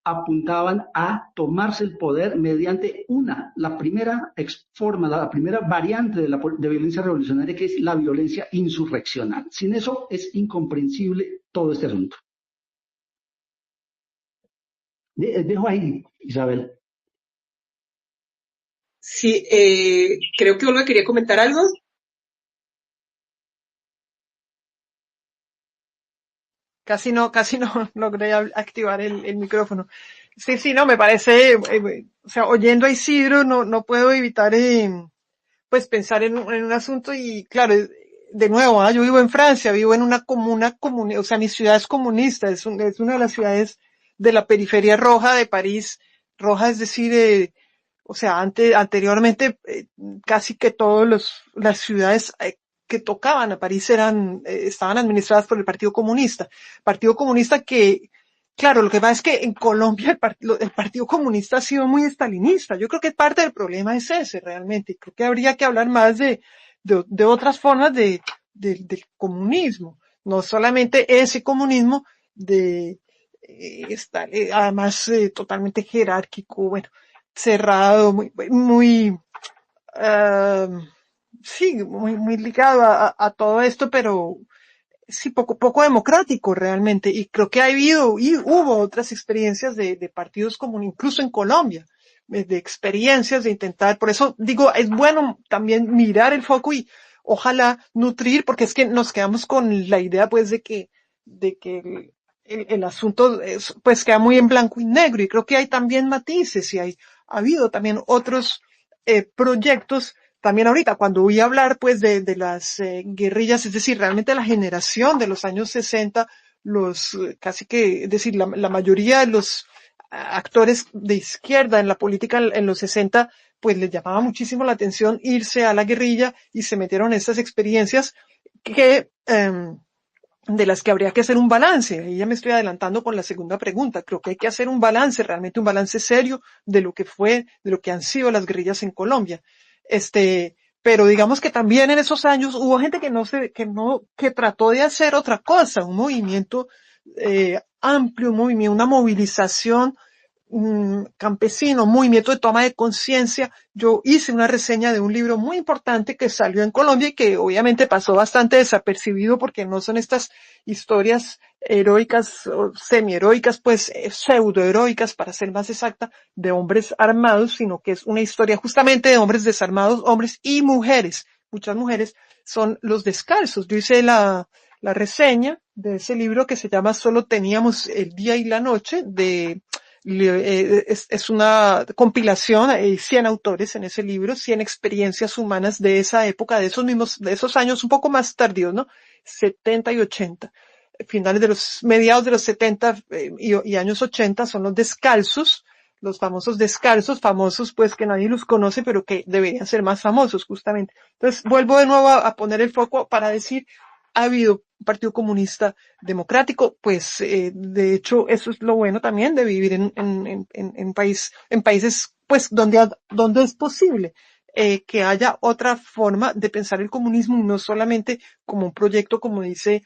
apuntaban a tomarse el poder mediante la primera forma, la primera variante de violencia revolucionaria, que es la violencia insurreccional. Sin eso es incomprensible todo este asunto. Dejo ahí, Isabel. Sí, creo que Olga quería comentar algo. Casi no logré activar el micrófono. Sí, no, me parece, o sea, oyendo a Isidro no puedo evitar, pues pensar en un asunto y claro, de nuevo, yo vivo en Francia, vivo en una comuna, o sea, mi ciudad es comunista, es una de las ciudades de la periferia roja de París, roja es decir, o sea, anteriormente casi que todas las ciudades que tocaban a París estaban administradas por el Partido Comunista que, claro, lo que pasa es que en Colombia el Partido Comunista ha sido muy estalinista. Yo creo que parte del problema es ese realmente. Creo que habría que hablar más de otras formas del comunismo. No solamente ese comunismo además totalmente jerárquico, bueno, cerrado, muy ligado a todo esto, pero sí, poco democrático realmente. Y creo que hubo otras experiencias de partidos comunistas, incluso en Colombia, de experiencias de intentar. Por eso digo, es bueno también mirar el foco y ojalá nutrir, porque es que nos quedamos con la idea, pues, de que el asunto pues queda muy en blanco y negro. Y creo que hay también matices y ha habido también otros proyectos. También ahorita, cuando voy a hablar pues de las guerrillas, es decir, realmente la generación de los años 60, casi que, es decir, la mayoría de los actores de izquierda en la política en los 60, pues les llamaba muchísimo la atención irse a la guerrilla y se metieron en estas experiencias de las que habría que hacer un balance. Y ya me estoy adelantando con la segunda pregunta. Creo que hay que hacer un balance, realmente un balance serio de lo que han sido las guerrillas en Colombia. Pero digamos que también en esos años hubo gente que trató de hacer otra cosa, un movimiento amplio, una movilización campesino, movimiento de toma de conciencia. Yo hice una reseña de un libro muy importante que salió en Colombia y que obviamente pasó bastante desapercibido porque no son estas historias heroicas o semi-heroicas, pues pseudo-heroicas para ser más exacta, de hombres armados, sino que es una historia justamente de hombres desarmados, hombres y mujeres. Muchas mujeres son los descalzos. Yo hice la reseña de ese libro que se llama Solo teníamos el día y la noche es una compilación, hay 100 autores en ese libro, 100 experiencias humanas de esa época, de esos años un poco más tardíos, ¿no? 70 y 80. Mediados de los 70 y años 80 son los descalzos, los famosos descalzos, famosos pues que nadie los conoce, pero que deberían ser más famosos justamente. Entonces vuelvo de nuevo a poner el foco para decir, ha habido un Partido Comunista Democrático, pues de hecho eso es lo bueno también de vivir en países pues donde es posible que haya otra forma de pensar el comunismo y no solamente como un proyecto, como dice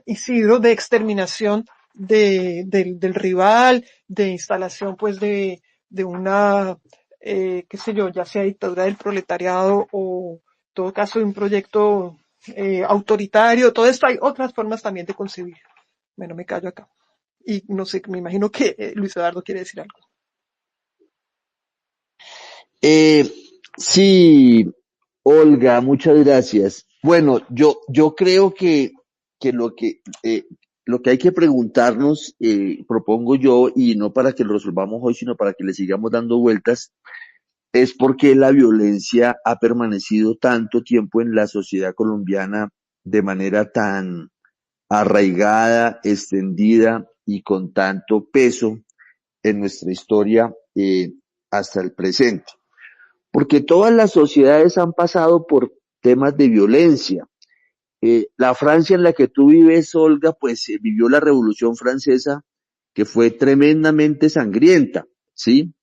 Isidro, de exterminación del rival, de instalación pues de una qué sé yo, ya sea dictadura del proletariado o en todo caso de un proyecto autoritario. Todo esto hay otras formas también de concebir. Bueno, me callo acá. Y no sé, me imagino que Luis Eduardo quiere decir algo. Eh, sí, Olga, muchas gracias. Bueno, yo creo que lo que hay que preguntarnos, propongo yo, y no para que lo resolvamos hoy, sino para que le sigamos dando vueltas, es por qué la violencia ha permanecido tanto tiempo en la sociedad colombiana de manera tan arraigada, extendida y con tanto peso en nuestra historia hasta el presente. Porque todas las sociedades han pasado por temas de violencia. La Francia en la que tú vives, Olga, pues vivió la Revolución Francesa, que fue tremendamente sangrienta, ¿sí?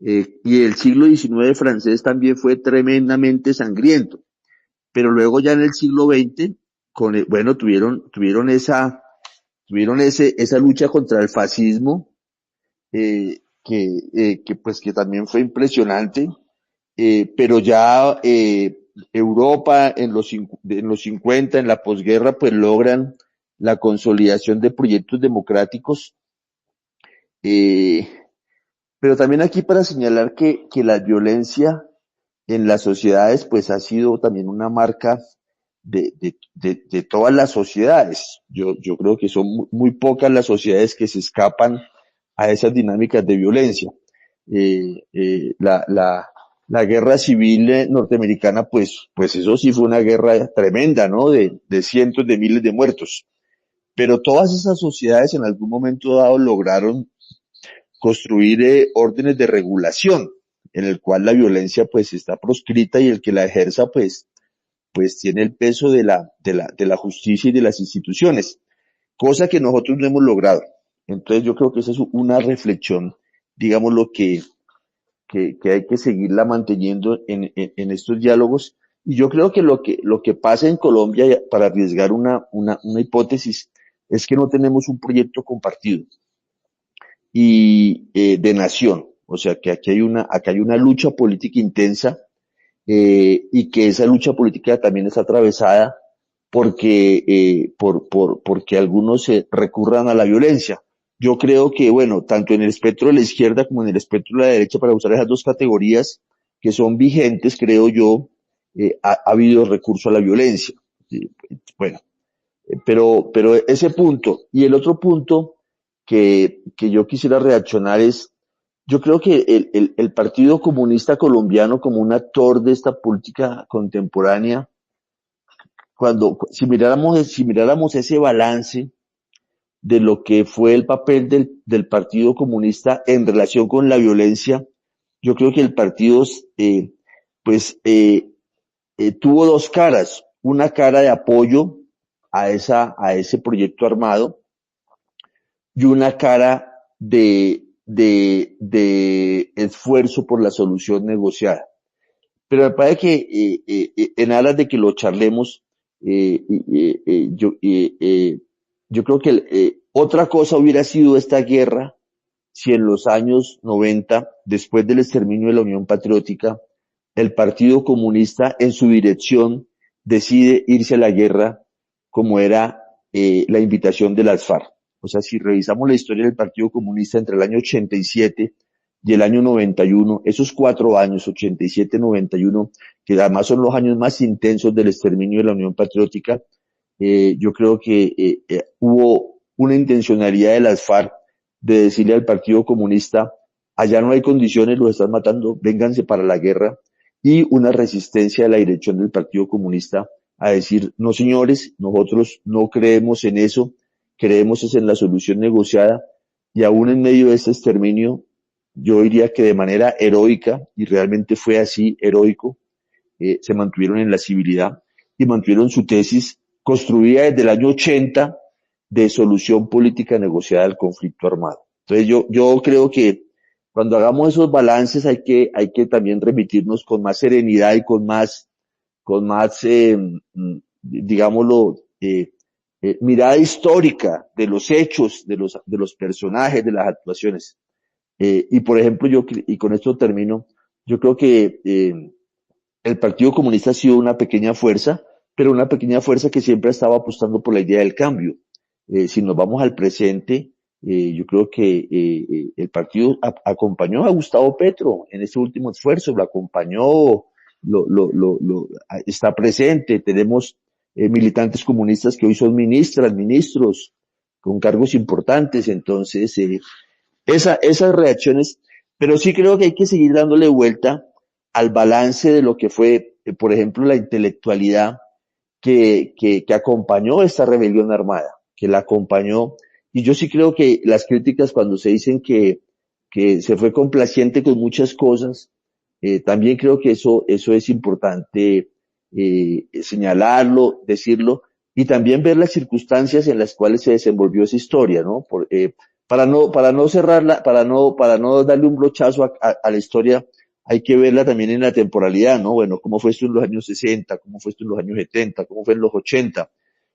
Y el siglo XIX francés también fue tremendamente sangriento. Pero luego ya en el siglo XX, bueno, tuvieron esa lucha contra el fascismo, que también fue impresionante, pero ya Europa en los 50, en la posguerra, pues logran la consolidación de proyectos democráticos, eh, pero también aquí para señalar que la violencia en las sociedades pues ha sido también una marca de todas las sociedades. Yo creo que son muy pocas las sociedades que se escapan a esas dinámicas de violencia. La guerra civil norteamericana, pues eso sí fue una guerra tremenda, ¿no? De cientos de miles de muertos. Pero todas esas sociedades en algún momento dado lograron construir órdenes de regulación, en el cual la violencia pues está proscrita y el que la ejerza pues tiene el peso de la justicia y de las instituciones, cosa que nosotros no hemos logrado. Entonces yo creo que esa es una reflexión, digamos, lo que hay que seguirla manteniendo en estos diálogos. Y yo creo que lo que pasa en Colombia, para arriesgar una hipótesis, es que no tenemos un proyecto compartido y de nación. O sea que acá hay una lucha política intensa, y que esa lucha política también está atravesada porque algunos recurran a la violencia. Yo creo que, bueno, tanto en el espectro de la izquierda como en el espectro de la derecha, para usar esas dos categorías que son vigentes, creo yo, ha habido recurso a la violencia. Bueno, pero ese punto. Y el otro punto que yo quisiera reaccionar es, yo creo que el Partido Comunista Colombiano como un actor de esta política contemporánea, si miráramos ese balance de lo que fue el papel del Partido Comunista en relación con la violencia, yo creo que el partido tuvo dos caras, una cara de apoyo a ese proyecto armado y una cara de esfuerzo por la solución negociada. Pero me parece que en aras de que lo charlemos, yo creo que otra cosa hubiera sido esta guerra si en los años 90, después del exterminio de la Unión Patriótica, el Partido Comunista en su dirección decide irse a la guerra como era la invitación de las FARC. O sea, si revisamos la historia del Partido Comunista entre el año 87 y el año 91, esos 4 años, 87-91, que además son los años más intensos del exterminio de la Unión Patriótica, yo creo que hubo una intencionalidad de las FARC de decirle al Partido Comunista, allá no hay condiciones, los están matando, vénganse para la guerra, y una resistencia de la dirección del Partido Comunista a decir, no señores, nosotros no creemos en eso, creemos es en la solución negociada, y aún en medio de este exterminio, yo diría que de manera heroica, y realmente fue así, heroico, se mantuvieron en la civilidad y mantuvieron su tesis construida desde el año 80 de solución política negociada al conflicto armado. Entonces yo creo que cuando hagamos esos balances hay que también remitirnos con más serenidad y con más digámoslo, mirada histórica de los hechos, de los personajes, de las actuaciones. Y por ejemplo, y con esto termino, yo creo que el Partido Comunista ha sido una pequeña fuerza, pero una pequeña fuerza que siempre ha estado apostando por la idea del cambio. Si nos vamos al presente, yo creo que el partido acompañó a Gustavo Petro en este último esfuerzo, lo acompañó, está presente. Tenemos militantes comunistas que hoy son ministros, con cargos importantes. Entonces, esas reacciones, pero sí creo que hay que seguir dándole vuelta al balance de lo que fue, por ejemplo, la intelectualidad que acompañó esta rebelión armada, que la acompañó. Y yo sí creo que las críticas cuando se dicen que se fue complaciente con muchas cosas, también creo que eso es importante señalarlo, decirlo, y también ver las circunstancias en las cuales se desenvolvió esa historia, ¿no? Para no cerrarla, para no darle un brochazo a la historia, hay que verla también en la temporalidad, ¿no? Bueno, ¿cómo fue esto en los años 60? ¿Cómo fue esto en los años 70? ¿Cómo fue en los 80?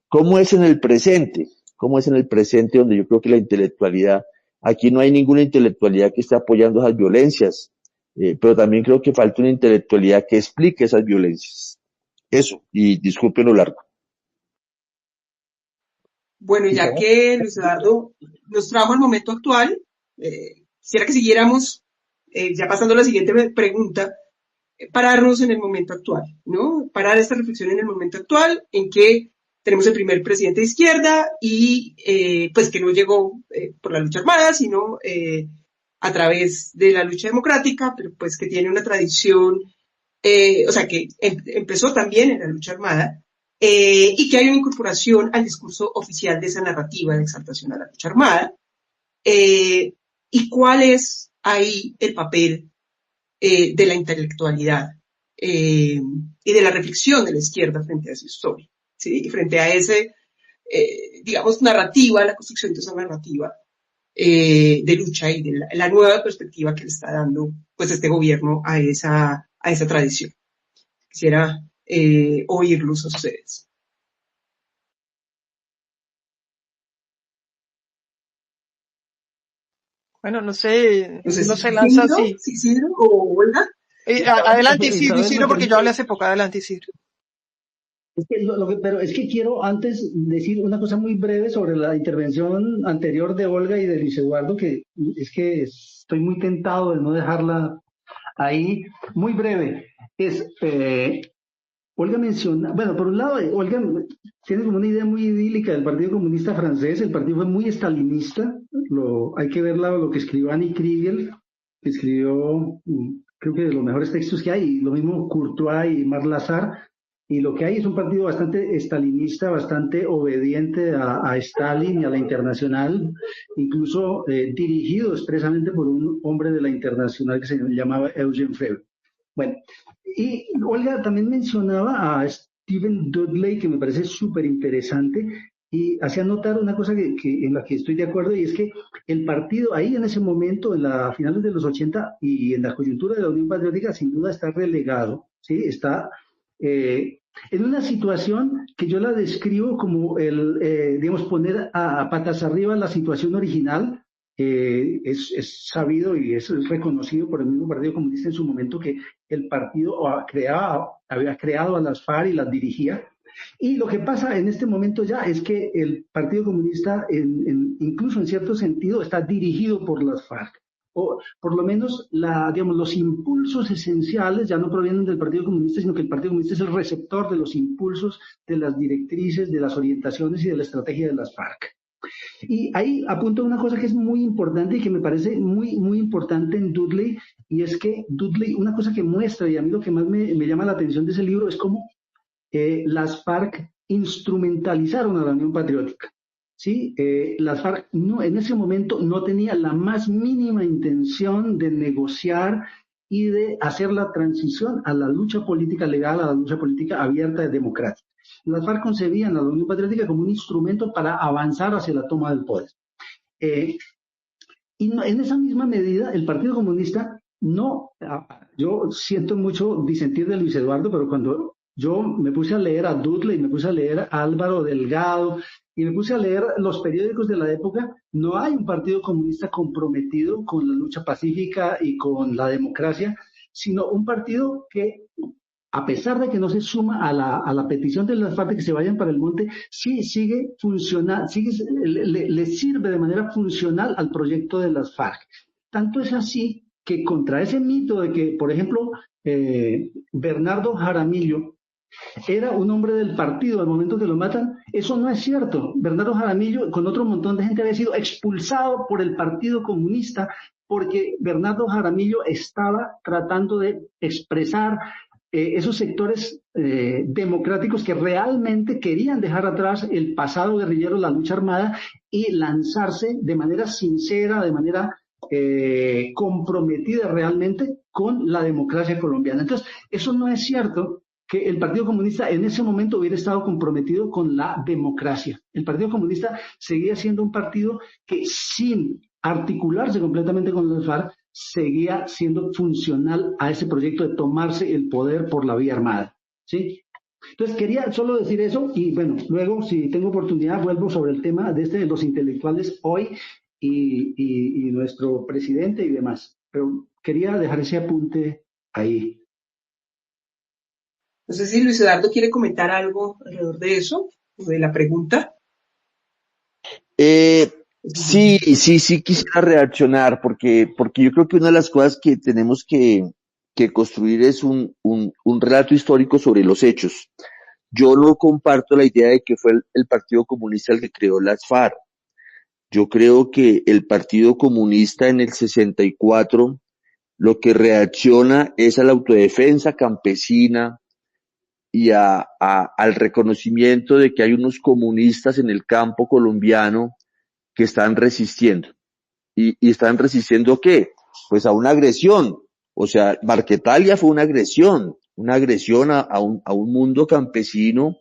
¿Cómo es en el presente? ¿Cómo es en el presente donde yo creo que la intelectualidad, aquí no hay ninguna intelectualidad que esté apoyando esas violencias, pero también creo que falta una intelectualidad que explique esas violencias. Eso, y disculpen lo largo. Bueno, ya que Luis Eduardo nos trajo al momento actual, quisiera que siguiéramos, ya pasando a la siguiente pregunta, pararnos en el momento actual, ¿no? Parar esta reflexión en el momento actual, en que tenemos el primer presidente de izquierda y pues que no llegó por la lucha armada, sino a través de la lucha democrática, pero pues que tiene una tradición, o sea, que empezó también en la lucha armada, y que hay una incorporación al discurso oficial de esa narrativa de exaltación a la lucha armada. ¿Y cuál es ahí el papel de la intelectualidad y de la reflexión de la izquierda frente a esa historia, ¿sí? Y frente a ese, digamos, narrativa, la construcción de esa narrativa de lucha y de la nueva perspectiva que le está dando pues este gobierno a esa tradición? Quisiera oírlos a ustedes. Bueno, no sé, No sé no si se lanza Isidro, así. si Isidro o Olga. Adelante, Isidro, Isabel, me porque yo hablé permite. hace poco. Adelante, Isidro. Pero es que quiero antes decir una cosa muy breve sobre la intervención anterior de Olga y de Luis Eduardo, que es que estoy muy tentado de no dejarla ahí. Muy breve. Olga menciona, bueno, por un lado, Olga tiene como una idea muy idílica del Partido Comunista Francés. El partido fue muy estalinista. Hay que ver lo que escribió Annie Kriegel, que escribió, creo que de los mejores textos que hay, y lo mismo Courtois y Marc Lazare. Y lo que hay es un partido bastante estalinista, bastante obediente a Stalin y a la Internacional, incluso dirigido expresamente por un hombre de la Internacional que se llamaba Eugene Febvre. Bueno, y Olga también mencionaba a Stephen Dudley, que me parece súper interesante, y hacía notar una cosa en la que estoy de acuerdo, y es que el partido ahí en ese momento, en las finales de los 80 y en la coyuntura de la Unión Patriótica, sin duda está relegado, ¿sí? Está en una situación que yo la describo como digamos, poner a patas arriba la situación original, Es sabido y es reconocido por el mismo Partido Comunista en su momento que el partido había creado a las FARC y las dirigía. Y lo que pasa en este momento ya es que el Partido Comunista, incluso en cierto sentido, está dirigido por las FARC. O por lo menos los impulsos esenciales ya no provienen del Partido Comunista, sino que el Partido Comunista es el receptor de los impulsos, de las directrices, de las orientaciones y de la estrategia de las FARC. Y ahí apunto una cosa que es muy importante y que me parece muy importante en Dudley, y es que Dudley, una cosa que muestra, y a mí lo que más me llama la atención de ese libro es cómo las FARC instrumentalizaron a la Unión Patriótica. ¿Sí? Las FARC en ese momento no tenía la más mínima intención de negociar y de hacer la transición a la lucha política legal, a la lucha política abierta y democrática. Las FARC concebían a la Unión Patriótica como un instrumento para avanzar hacia la toma del poder. Y en esa misma medida, el Partido Comunista yo siento mucho disentir de Luis Eduardo, pero cuando yo me puse a leer a Dudley, me puse a leer a Álvaro Delgado y me puse a leer los periódicos de la época, no hay un Partido Comunista comprometido con la lucha pacífica y con la democracia, sino un partido que, a pesar de que no se suma a la petición de las FARC de que se vayan para el monte, sí sigue funcionando, le sirve de manera funcional al proyecto de las FARC. Tanto es así que contra ese mito de que, por ejemplo, Bernardo Jaramillo era un hombre del partido al momento que lo matan, eso no es cierto. Bernardo Jaramillo, con otro montón de gente, había sido expulsado por el Partido Comunista porque Bernardo Jaramillo estaba tratando de expresar esos sectores democráticos que realmente querían dejar atrás el pasado guerrillero, la lucha armada, y lanzarse de manera sincera, de manera comprometida realmente con la democracia colombiana. Entonces, eso no es cierto que el Partido Comunista en ese momento hubiera estado comprometido con la democracia. El Partido Comunista seguía siendo un partido que, sin articularse completamente con las FARC, seguía siendo funcional a ese proyecto de tomarse el poder por la vía armada, ¿sí? Entonces quería solo decir eso y bueno, luego si tengo oportunidad vuelvo sobre el tema de los intelectuales hoy y nuestro presidente y demás. Pero quería dejar ese apunte ahí. No sé si Luis Eduardo quiere comentar algo alrededor de eso, de la pregunta. Sí quisiera reaccionar porque yo creo que una de las cosas que tenemos que construir es un relato histórico sobre los hechos. Yo no comparto la idea de que fue el Partido Comunista el que creó las FARC. Yo creo que el Partido Comunista en el 64 lo que reacciona es a la autodefensa campesina y al reconocimiento de que hay unos comunistas en el campo colombiano que están resistiendo. ¿Y están resistiendo qué? Pues a una agresión. O sea, Marquetalia fue una agresión a un mundo campesino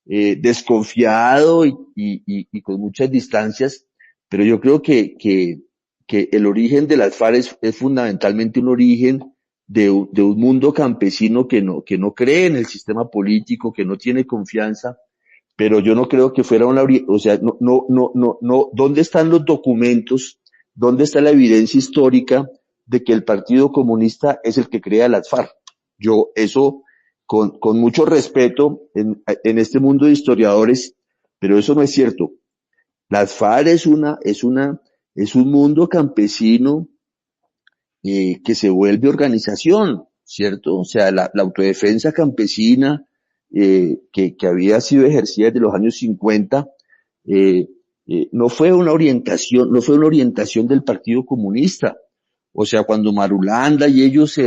desconfiado y con muchas distancias, pero yo creo que el origen de las FARC es fundamentalmente un origen de un mundo campesino que no cree en el sistema político, que no tiene confianza, pero yo no creo que fuera o sea, no, ¿dónde están los documentos? ¿Dónde está la evidencia histórica de que el Partido Comunista es el que crea las FARC? Yo, eso, con mucho respeto en este mundo de historiadores, pero eso no es cierto. Las FARC es un mundo campesino que se vuelve organización, ¿cierto? O sea, la autodefensa campesina que había sido ejercida desde los años 50 no fue una orientación del Partido Comunista. O sea, cuando Marulanda y ellos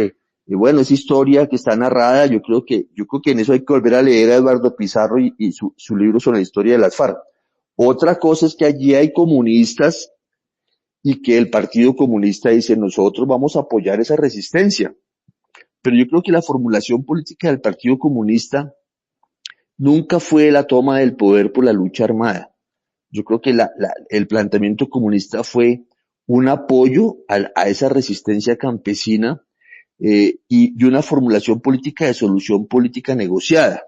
bueno, esa historia que está narrada, yo creo que en eso hay que volver a leer a Eduardo Pizarro y su libro sobre la historia de las FARC. Otra cosa es que allí hay comunistas y que el Partido Comunista dice, nosotros vamos a apoyar esa resistencia. Pero yo creo que la formulación política del Partido Comunista nunca fue la toma del poder por la lucha armada. Yo creo que el planteamiento comunista fue un apoyo a esa resistencia campesina y una formulación política de solución política negociada.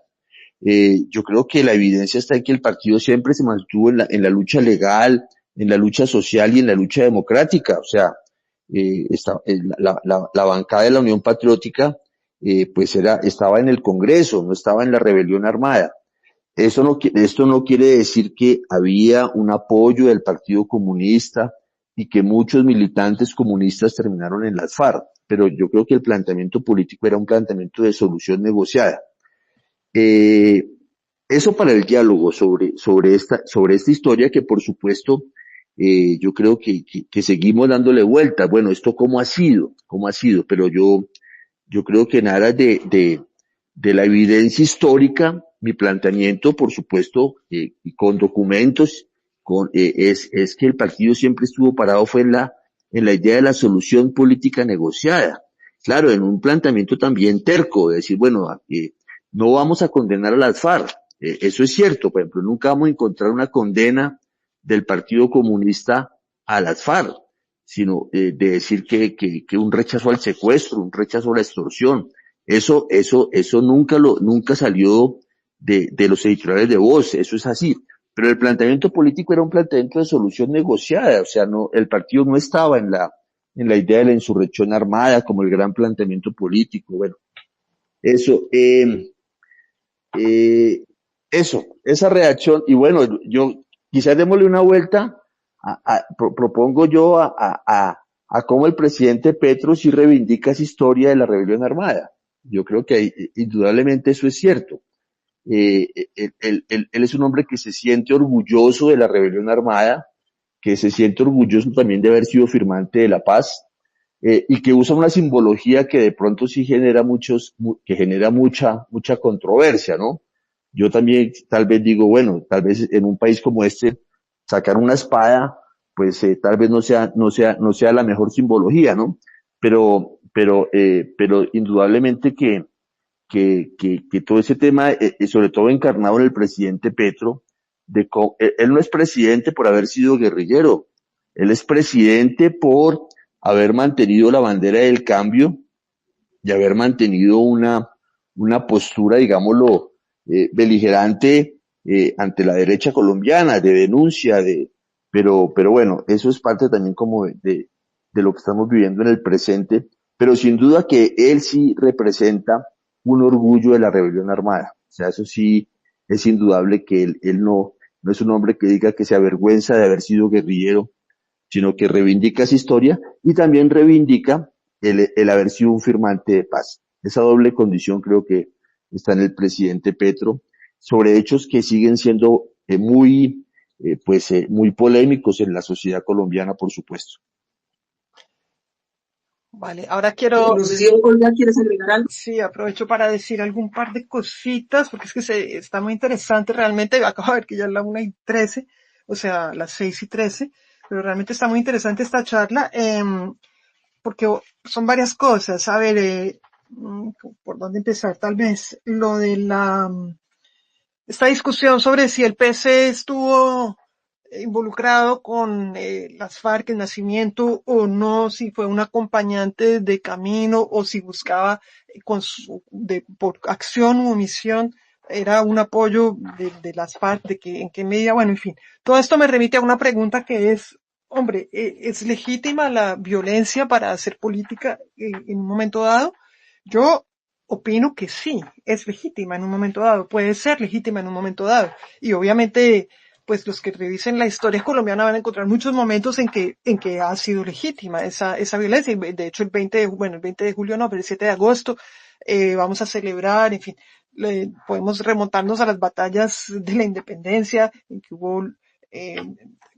Yo creo que la evidencia está en que el partido siempre se mantuvo en la lucha legal, en la lucha social y en la lucha democrática. O sea, la bancada de la Unión Patriótica, pues estaba en el Congreso, no estaba en la rebelión armada. Esto no quiere decir que había un apoyo del Partido Comunista y que muchos militantes comunistas terminaron en las FARC, pero yo creo que el planteamiento político era un planteamiento de solución negociada. Eh, Eso para el diálogo sobre esta historia que por supuesto yo creo que seguimos dándole vueltas. Bueno, esto cómo ha sido, pero yo creo que en aras de la evidencia histórica, mi planteamiento, por supuesto, y con documentos, es que el partido siempre estuvo parado fue en la idea de la solución política negociada. Claro, en un planteamiento también terco, de decir, bueno, no vamos a condenar a las FARC. Eso es cierto, por ejemplo, nunca vamos a encontrar una condena del Partido Comunista a las FARC, sino de decir que un rechazo al secuestro, un rechazo a la extorsión. Eso nunca salió de los editoriales de Voz, eso es así. Pero el planteamiento político era un planteamiento de solución negociada, o sea, el partido no estaba en la idea de la insurrección armada como el gran planteamiento político. Bueno, eso, eh, esa reacción, y bueno, yo quizás démosle una vuelta, propongo yo a cómo el presidente Petro sí reivindica esa historia de la rebelión armada. Yo creo que indudablemente eso es cierto. Él es un hombre que se siente orgulloso de la rebelión armada, que se siente orgulloso también de haber sido firmante de la paz, y que usa una simbología que de pronto sí que genera mucha controversia, ¿no? Yo también tal vez digo, bueno, tal vez en un país como este, sacar una espada, pues tal vez no sea la mejor simbología, ¿no? Pero indudablemente que todo ese tema, sobre todo encarnado en el presidente Petro, él no es presidente por haber sido guerrillero, él es presidente por haber mantenido la bandera del cambio y haber mantenido una postura, digámoslo, beligerante ante la derecha colombiana, de denuncia, pero bueno, eso es parte también como de lo que estamos viviendo en el presente, pero sin duda que él sí representa un orgullo de la rebelión armada. O sea, eso sí es indudable que él no es un hombre que diga que se avergüenza de haber sido guerrillero, sino que reivindica esa historia y también reivindica el haber sido un firmante de paz. Esa doble condición creo que está en el presidente Petro, sobre hechos que siguen siendo muy polémicos en la sociedad colombiana, por supuesto. Vale, ahora quiero, No sé si Olga quieres agregar algo. sí, aprovecho para decir algún par de cositas, porque es que está muy interesante realmente. Acabo de ver que ya es la 1:13, o sea, las 6:13, pero realmente está muy interesante esta charla, porque son varias cosas. A ver, ¿por dónde empezar? Tal vez lo de esta discusión sobre si el PC estuvo involucrado con las FARC, el nacimiento o no, si fue un acompañante de camino o si buscaba por acción u omisión era un apoyo de las FARC, en qué medida, bueno, en fin. Todo esto me remite a una pregunta que es, hombre, ¿es legítima la violencia para hacer política en un momento dado? Yo opino que sí, es legítima en un momento dado, puede ser legítima en un momento dado. Y obviamente, pues los que revisen la historia colombiana van a encontrar muchos momentos en que ha sido legítima esa violencia. Y de hecho, el 20 de julio no, pero el 7 de agosto, vamos a celebrar, en fin, podemos remontarnos a las batallas de la independencia, en que hubo,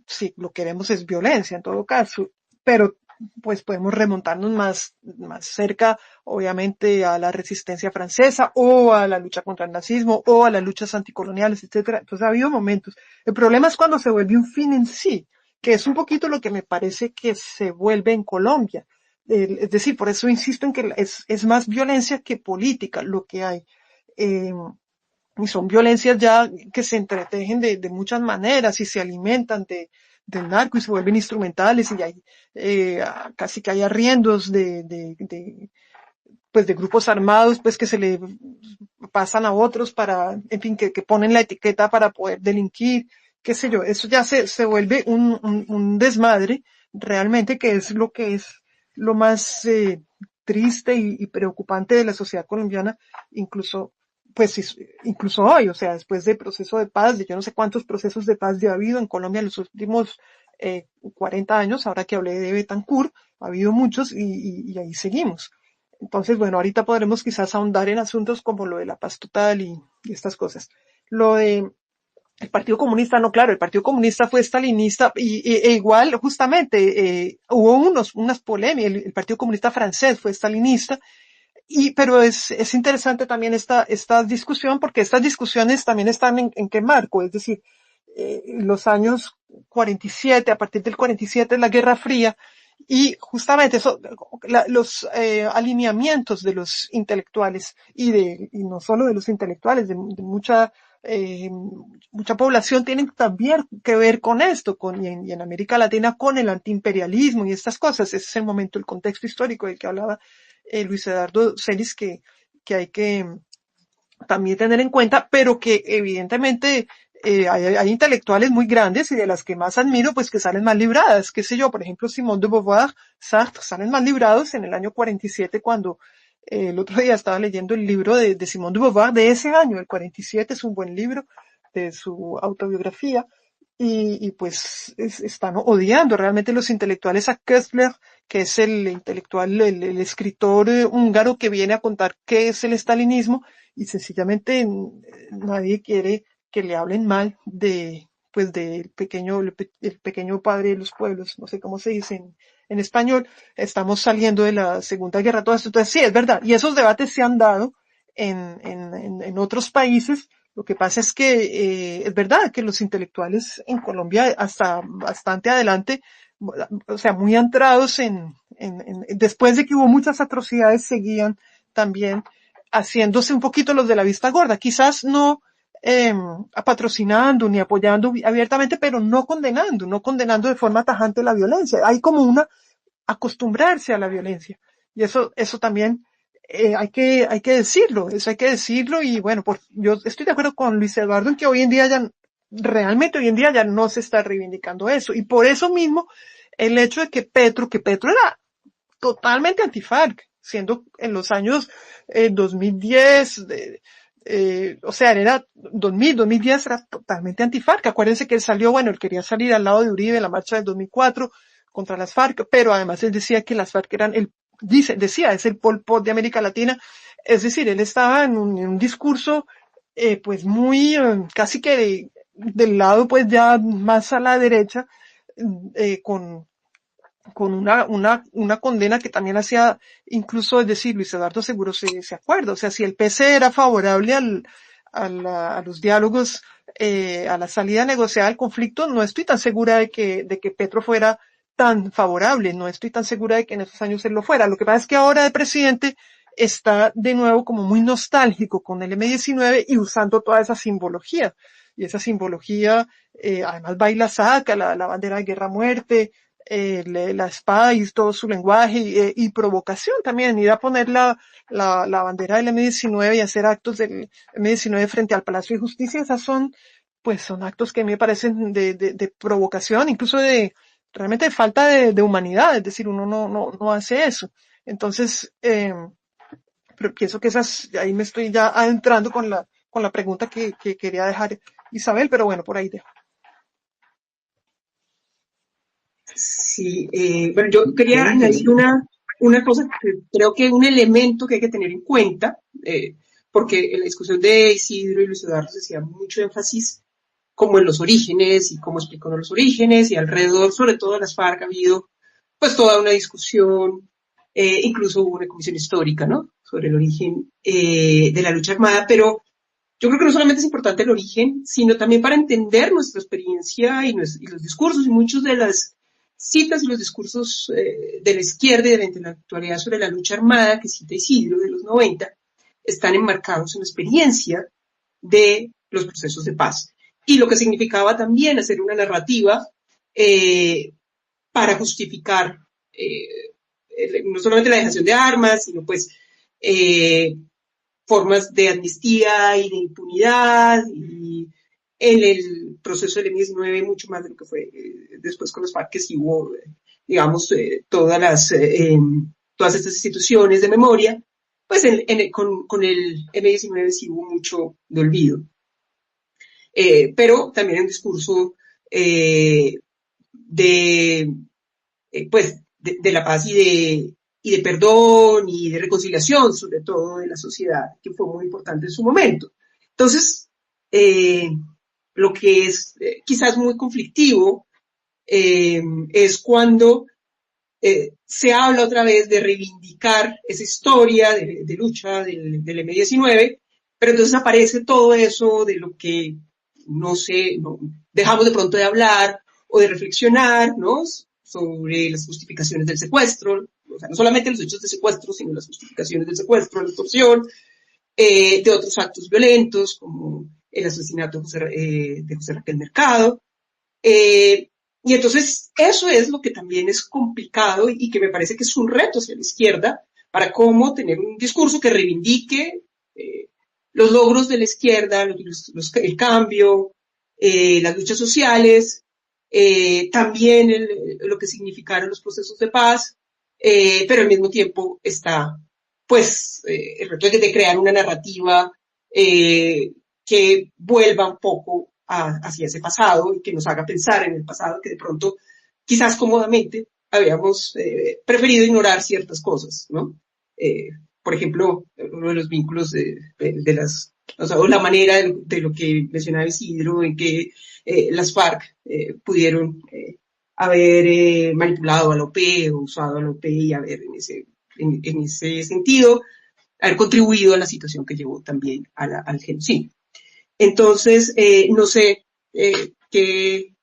si lo que vemos es violencia en todo caso, pero pues podemos remontarnos más cerca, obviamente, a la resistencia francesa o a la lucha contra el nazismo o a las luchas anticoloniales, etcétera. Entonces ha habido momentos. El problema es cuando se vuelve un fin en sí, que es un poquito lo que me parece que se vuelve en Colombia. Es decir, por eso insisto en que es más violencia que política lo que hay. Y son violencias ya que se entretejen de muchas maneras y se alimentan del narco y se vuelven instrumentales y hay casi que hay arriendos pues de grupos armados pues que se le pasan a otros para, en fin, que ponen la etiqueta para poder delinquir qué sé yo, eso ya se vuelve un desmadre realmente, que es lo más triste y preocupante de la sociedad colombiana, incluso incluso hoy, o sea, después del proceso de paz, de yo no sé cuántos procesos de paz ya ha habido en Colombia en los últimos 40 años, ahora que hablé de Betancourt, ha habido muchos y ahí seguimos. Entonces, bueno, ahorita podremos quizás ahondar en asuntos como lo de la paz total y estas cosas. Lo de el Partido Comunista, no, claro, el Partido Comunista fue stalinista e igual, justamente, hubo unas polémicas, el Partido Comunista francés fue stalinista, pero es interesante también esta discusión, porque estas discusiones también están en qué marco, es decir, los años 47, a partir del 47 es la Guerra Fría, y justamente eso, los alineamientos de los intelectuales y no solo de los intelectuales, de eh, mucha población tienen también que ver con esto, y en América Latina con el antiimperialismo y estas cosas. Ese es el momento, el contexto histórico del que hablaba Luis Eduardo Celis, que hay que también tener en cuenta, pero que evidentemente hay intelectuales muy grandes y de las que más admiro, pues que salen más libradas, qué sé yo, por ejemplo, Simone de Beauvoir, Sartre, salen más librados en el año 47 cuando el otro día estaba leyendo el libro de Simone de Beauvoir de ese año, el 47, es un buen libro de su autobiografía, y pues están odiando realmente los intelectuales a Kessler, que es el intelectual, el escritor húngaro que viene a contar qué es el estalinismo, y sencillamente nadie quiere que le hablen mal pues del pequeño, el pequeño padre de los pueblos, no sé cómo se dice en español. Estamos saliendo de la Segunda Guerra, todo esto. Entonces sí, es verdad, y esos debates se han dado en otros países. Lo que pasa es que es verdad que los intelectuales en Colombia hasta bastante adelante, o sea, muy entrados después de que hubo muchas atrocidades, seguían también haciéndose un poquito los de la vista gorda, quizás no patrocinando ni apoyando abiertamente, pero no condenando de forma tajante la violencia. Hay como acostumbrarse a la violencia. Y eso también hay que decirlo, eso hay que decirlo. Y bueno, yo estoy de acuerdo con Luis Eduardo en que realmente hoy en día ya no se está reivindicando eso. Y por eso mismo, el hecho de que Petro era totalmente anti-FARC, siendo en los años 2010, o sea, era 2010 era totalmente anti-FARC. Acuérdense que él salió, bueno, él quería salir al lado de Uribe en la marcha del 2004 contra las FARC, pero además él decía que las FARC eran es el Pol Pot de América Latina. Es decir, él estaba en un discurso, pues muy, casi que del lado, pues ya más a la derecha, con una condena que también hacía, incluso, es decir, Luis Eduardo seguro se acuerda, o sea, si el PC era favorable a los diálogos, a la salida negociada del conflicto, no estoy tan segura de que Petro fuera tan favorable, no estoy tan segura de que en esos años él lo fuera. Lo que pasa es que ahora el presidente está de nuevo como muy nostálgico con el M-19 y usando toda esa simbología. Y esa simbología, además baila, saca la bandera de guerra-muerte, la espada y todo su lenguaje y provocación también, ir a poner la bandera del M-19 y hacer actos del M-19 frente al Palacio de Justicia. Esas son actos que a mí me parecen de provocación, incluso realmente de falta de humanidad, es decir, uno no hace eso. Entonces, pero pienso que ahí me estoy ya adentrando con la pregunta que quería dejar Isabel, pero bueno, por ahí dejo. Sí, bueno, yo quería añadir una cosa, que creo que un elemento que hay que tener en cuenta, porque en la discusión de Isidro y Luis Eduardo se hacía mucho énfasis como en los orígenes y cómo explicó los orígenes, y alrededor, sobre todo de las FARC, ha habido pues toda una discusión, incluso hubo una comisión histórica, ¿no?, sobre el origen de la lucha armada, pero yo creo que no solamente es importante el origen, sino también para entender nuestra experiencia y los discursos, y muchos de las citas y los discursos de la izquierda y de la intelectualidad sobre la lucha armada que cita Isidro de los 90 están enmarcados en la experiencia de los procesos de paz. Y lo que significaba también hacer una narrativa para justificar no solamente la dejación de armas, sino pues formas de amnistía y de impunidad en el proceso del M-19, mucho más de lo que fue después con los FARC, que sí hubo, digamos, todas estas instituciones de memoria, pues con el M-19 sí hubo mucho de olvido. Pero también un discurso de la paz y de perdón y de reconciliación, sobre todo de la sociedad, que fue muy importante en su momento. Entonces, lo que es quizás muy conflictivo es cuando se habla otra vez de reivindicar esa historia de lucha del M-19, pero entonces aparece todo eso de lo que no dejamos de pronto de hablar o de reflexionar, ¿no? Sobre las justificaciones del secuestro, o sea, no solamente los hechos de secuestro, sino las justificaciones del secuestro, la extorsión, de otros actos violentos, como el asesinato de José Raquel Mercado. Y entonces eso es lo que también es complicado y que me parece que es un reto hacia la izquierda para cómo tener un discurso que reivindique los logros de la izquierda, el cambio, las luchas sociales, también lo que significaron los procesos de paz, pero al mismo tiempo está pues el reto de crear una narrativa que vuelva un poco hacia ese pasado y que nos haga pensar en el pasado, que de pronto quizás cómodamente habíamos preferido ignorar ciertas cosas, ¿no? Por ejemplo, uno de los vínculos de las, o sea, la manera de lo que mencionaba Isidro, en que las FARC pudieron haber manipulado a la OP o usado a la OP y haber en ese sentido, haber contribuido a la situación que llevó también al genocidio. Entonces, no sé qué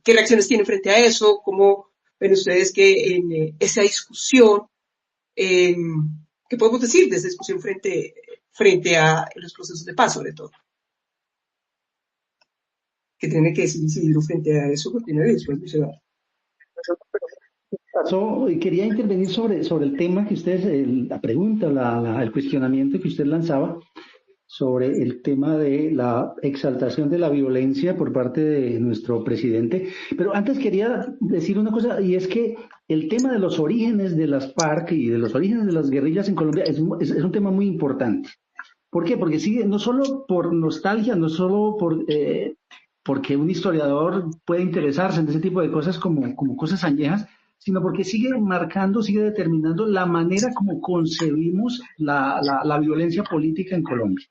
reacciones tienen frente a eso, cómo ven ustedes que en esa discusión, ¿qué podemos decir de esa discusión frente a los procesos de paz, sobre todo? ¿Qué tiene que decir Isidro frente a eso? Continúe después, Luis Eduardo. Quería intervenir sobre el tema que ustedes, la pregunta, el cuestionamiento que usted lanzaba sobre el tema de la exaltación de la violencia por parte de nuestro presidente. Pero antes quería decir una cosa, y es que el tema de los orígenes de las FARC y de los orígenes de las guerrillas en Colombia es un tema muy importante. ¿Por qué? Porque sigue, no solo por nostalgia, no solo porque un historiador puede interesarse en ese tipo de cosas como cosas añejas, sino porque sigue marcando, sigue determinando la manera como concebimos la violencia política en Colombia.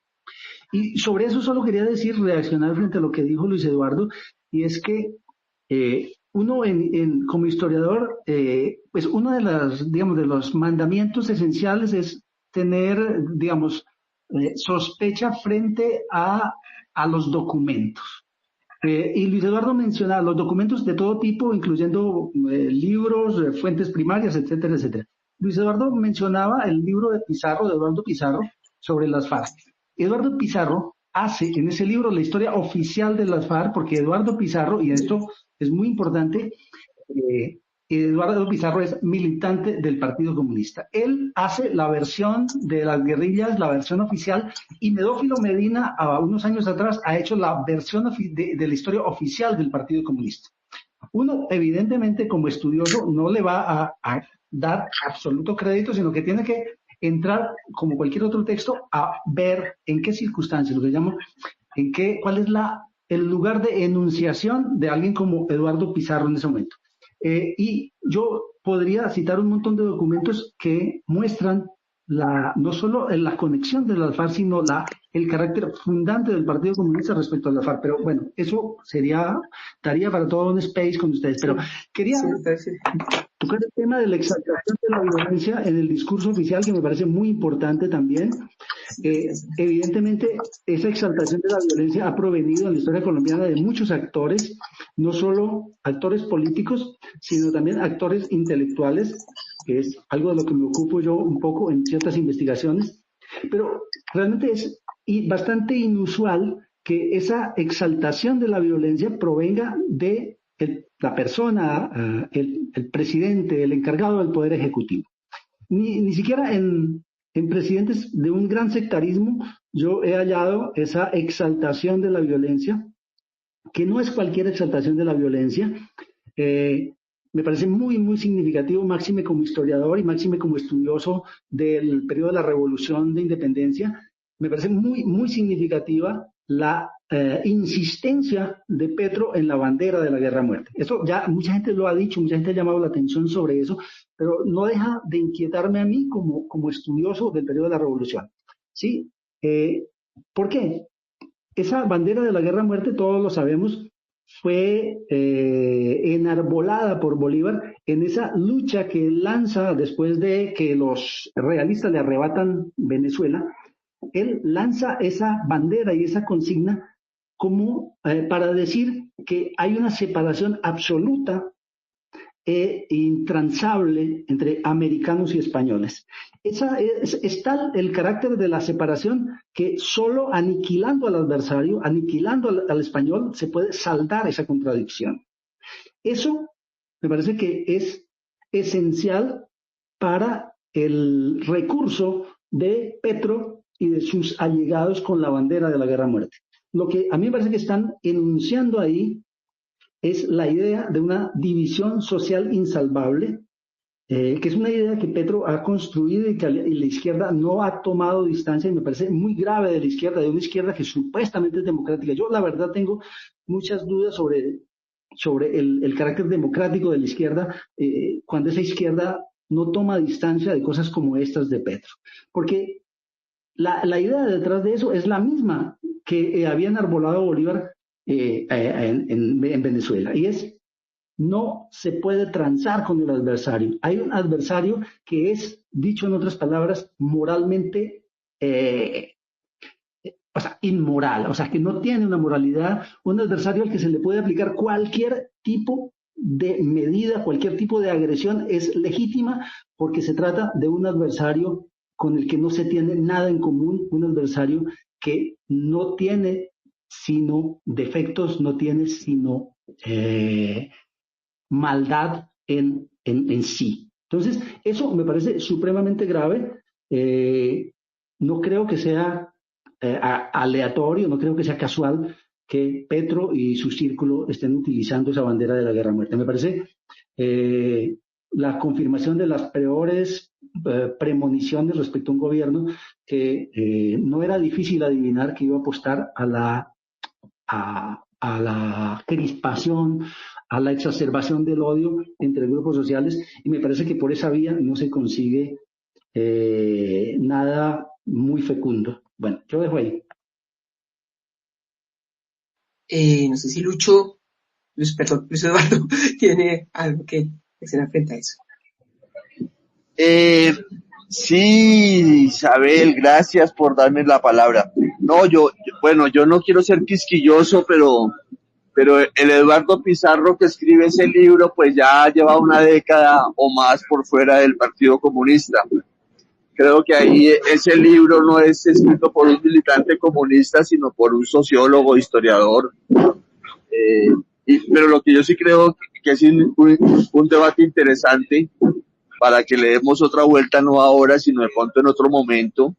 Y sobre eso solo quería reaccionar frente a lo que dijo Luis Eduardo, y es que uno como historiador, pues uno de los mandamientos esenciales es tener, sospecha frente a los documentos. Y Luis Eduardo menciona los documentos de todo tipo, incluyendo libros, fuentes primarias, etcétera, etcétera. Luis Eduardo mencionaba el libro de Eduardo Pizarro, sobre las FARC. Eduardo Pizarro hace en ese libro la historia oficial de las FARC, porque Eduardo Pizarro, y esto es muy importante, Eduardo Pizarro es militante del Partido Comunista. Él hace la versión de las guerrillas, la versión oficial, y Medófilo Medina, a unos años atrás, ha hecho la versión de la historia oficial del Partido Comunista. Uno, evidentemente, como estudioso, no le va a dar absoluto crédito, sino que tiene que entrar, como cualquier otro texto, a ver en qué circunstancias, lo que llamo, cuál es el lugar de enunciación de alguien como Eduardo Pizarro en ese momento. Y yo podría citar un montón de documentos que muestran no solo la conexión de las FARC, sino el carácter fundante del Partido Comunista respecto a la FARC. Pero bueno, eso sería tarea para todo un space con ustedes. Pero quería tocar el tema de la exaltación de la violencia en el discurso oficial, que me parece muy importante también. Evidentemente, esa exaltación de la violencia ha provenido en la historia colombiana de muchos actores, no solo actores políticos, sino también actores intelectuales, que es algo de lo que me ocupo yo un poco en ciertas investigaciones. Pero realmente es bastante inusual que esa exaltación de la violencia provenga de la persona, el presidente, el encargado del poder ejecutivo. Ni siquiera en presidentes de un gran sectarismo yo he hallado esa exaltación de la violencia que no es cualquier exaltación de la violencia. Me parece muy, muy significativo, máxime como historiador y máxime como estudioso del periodo de la Revolución de Independencia. Me parece muy, muy significativa la insistencia de Petro en la bandera de la guerra a muerte. Eso ya mucha gente lo ha dicho, mucha gente ha llamado la atención sobre eso, pero no deja de inquietarme a mí como estudioso del periodo de la Revolución. ¿Sí? ¿Por qué? Esa bandera de la guerra a muerte, todos lo sabemos, fue enarbolada por Bolívar en esa lucha que él lanza después de que los realistas le arrebatan Venezuela. Él lanza esa bandera y esa consigna como para decir que hay una separación absoluta e intransable entre americanos y españoles. Es tal el carácter de la separación que solo aniquilando al adversario, aniquilando al español, se puede saldar esa contradicción. Eso me parece que es esencial para el recurso de Petro y de sus allegados con la bandera de la guerra a muerte. Lo que a mí me parece que están enunciando ahí es la idea de una división social insalvable, que es una idea que Petro ha construido y que la izquierda no ha tomado distancia, y me parece muy grave de la izquierda, de una izquierda que supuestamente es democrática. Yo la verdad tengo muchas dudas sobre el carácter democrático de la izquierda, cuando esa izquierda no toma distancia de cosas como estas de Petro. Porque la idea detrás de eso es la misma que había enarbolado Bolívar en Venezuela, y es: no se puede transar con el adversario. Hay un adversario que es, dicho en otras palabras, moralmente, inmoral, o sea, que no tiene una moralidad, un adversario al que se le puede aplicar cualquier tipo de medida, cualquier tipo de agresión es legítima, porque se trata de un adversario con el que no se tiene nada en común, un adversario que no tiene sino defectos, no tiene sino maldad en sí. Entonces, eso me parece supremamente grave. No creo que sea aleatorio, no creo que sea casual que Petro y su círculo estén utilizando esa bandera de la guerra a muerte. Me parece la confirmación de las peores premoniciones respecto a un gobierno que no era difícil adivinar que iba a apostar a la crispación, a la exacerbación del odio entre grupos sociales, y me parece que por esa vía no se consigue nada muy fecundo. Bueno, yo dejo ahí. No sé si Luis Eduardo, tiene algo que hacer frente a eso. Sí, Isabel, gracias por darme la palabra. No, yo no quiero ser quisquilloso, pero el Eduardo Pizarro que escribe ese libro, pues ya lleva una década o más por fuera del Partido Comunista. Creo que ahí ese libro no es escrito por un militante comunista, sino por un sociólogo, historiador. Pero lo que yo sí creo que es un debate interesante para que le demos otra vuelta, no ahora, sino de pronto en otro momento,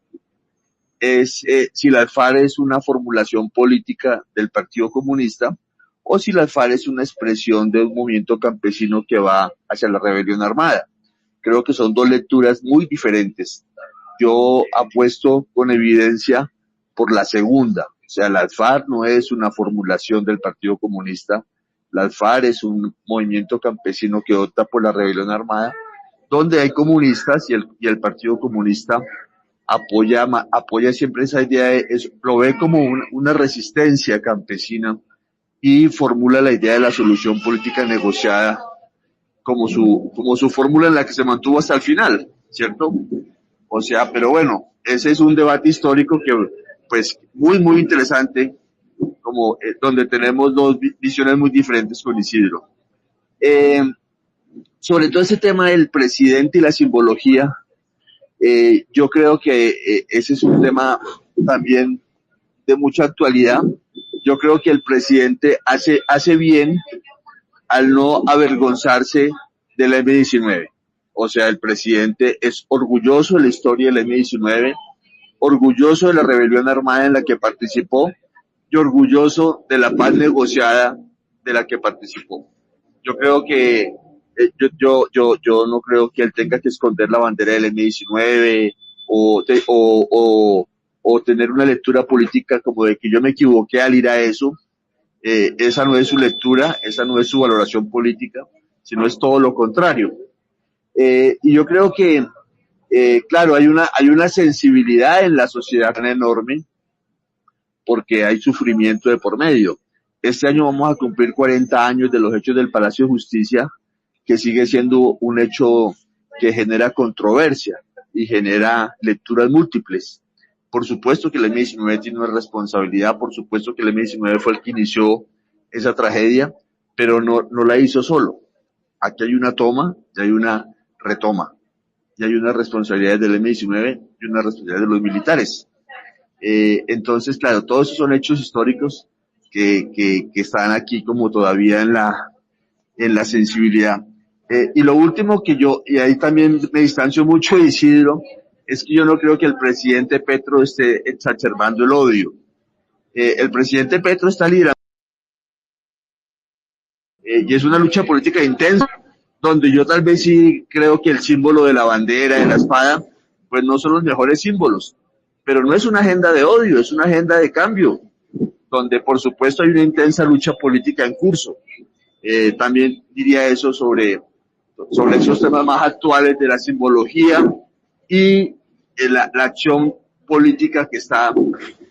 es si la FARC es una formulación política del Partido Comunista o si la FARC es una expresión de un movimiento campesino que va hacia la rebelión armada. Creo que son dos lecturas muy diferentes. Yo apuesto con evidencia por la segunda. O sea, la FARC no es una formulación del Partido Comunista. La FARC es un movimiento campesino que opta por la rebelión armada, donde hay comunistas y el Partido Comunista apoya siempre esa idea, lo ve como una resistencia campesina y formula la idea de la solución política negociada como su fórmula en la que se mantuvo hasta el final, ¿cierto? O sea, pero bueno, ese es un debate histórico que, pues, muy, muy interesante, como donde tenemos dos visiones muy diferentes con Isidro. Sobre todo ese tema del presidente y la simbología, yo creo que ese es un tema también de mucha actualidad. Yo creo que el presidente hace bien al no avergonzarse del M-19. O sea, el presidente es orgulloso de la historia del M-19, orgulloso de la rebelión armada en la que participó, y orgulloso de la paz negociada de la que participó. Yo creo que yo no creo que él tenga que esconder la bandera del M-19 o tener una lectura política como de que yo me equivoqué al ir a eso. Esa no es su lectura, esa no es su valoración política, sino es todo lo contrario. Y yo creo que, claro, hay una sensibilidad en la sociedad tan enorme porque hay sufrimiento de por medio. Este año vamos a cumplir 40 años de los hechos del Palacio de Justicia, que sigue siendo un hecho que genera controversia y genera lecturas múltiples. Por supuesto que el M-19 tiene una responsabilidad, por supuesto que el M-19 fue el que inició esa tragedia, pero no la hizo solo. Aquí hay una toma y hay una retoma, y hay una responsabilidad del M-19 y una responsabilidad de los militares. Entonces, claro, todos esos son hechos históricos que están aquí como todavía en la sensibilidad. Y lo último y ahí también me distancio mucho de Isidro, es que yo no creo que el presidente Petro esté exacerbando el odio. El presidente Petro está liderando, y es una lucha política intensa, donde yo tal vez sí creo que el símbolo de la bandera, de la espada, pues no son los mejores símbolos, pero no es una agenda de odio, es una agenda de cambio, donde por supuesto hay una intensa lucha política en curso. También diría eso sobre esos temas más actuales de la simbología y la acción política que está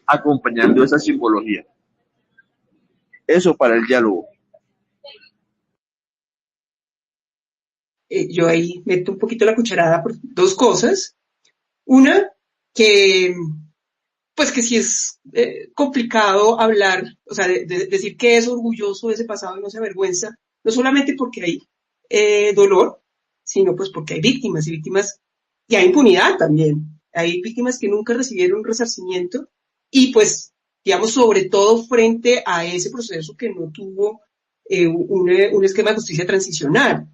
acompañando esa simbología. Eso para el diálogo. Yo ahí meto un poquito la cucharada por dos cosas. Una, que pues que sí es complicado hablar, o sea, de decir que es orgulloso de ese pasado y no se avergüenza, no solamente porque hay dolor, sino pues porque hay víctimas y hay impunidad también. Hay víctimas que nunca recibieron resarcimiento y pues, digamos, sobre todo frente a ese proceso que no tuvo un esquema de justicia transicional.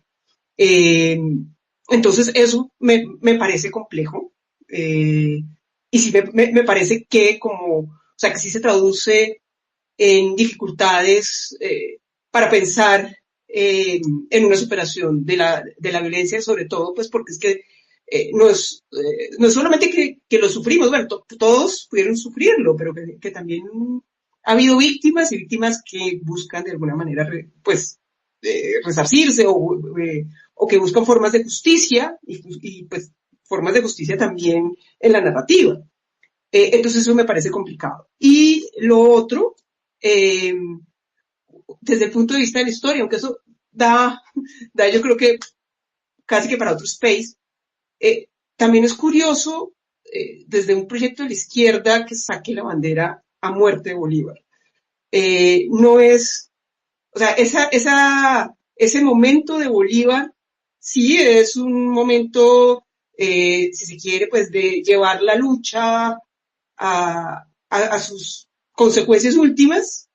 Entonces eso me parece complejo. Y sí me parece que o sea, que sí se traduce en dificultades para pensar en una superación de la violencia, sobre todo, pues porque es que no es solamente que lo sufrimos, bueno, todos pudieron sufrirlo, pero que también ha habido víctimas y víctimas que buscan de alguna manera, pues, resarcirse o que buscan formas de justicia y pues formas de justicia también en la narrativa. Entonces eso me parece complicado. Y lo otro, desde el punto de vista de la historia, aunque eso da yo creo que casi que para otro space, también es curioso desde un proyecto de la izquierda que saque la bandera a muerte de Bolívar. No es, o sea, ese momento de Bolívar sí es un momento, si se quiere, pues de llevar la lucha a sus consecuencias últimas,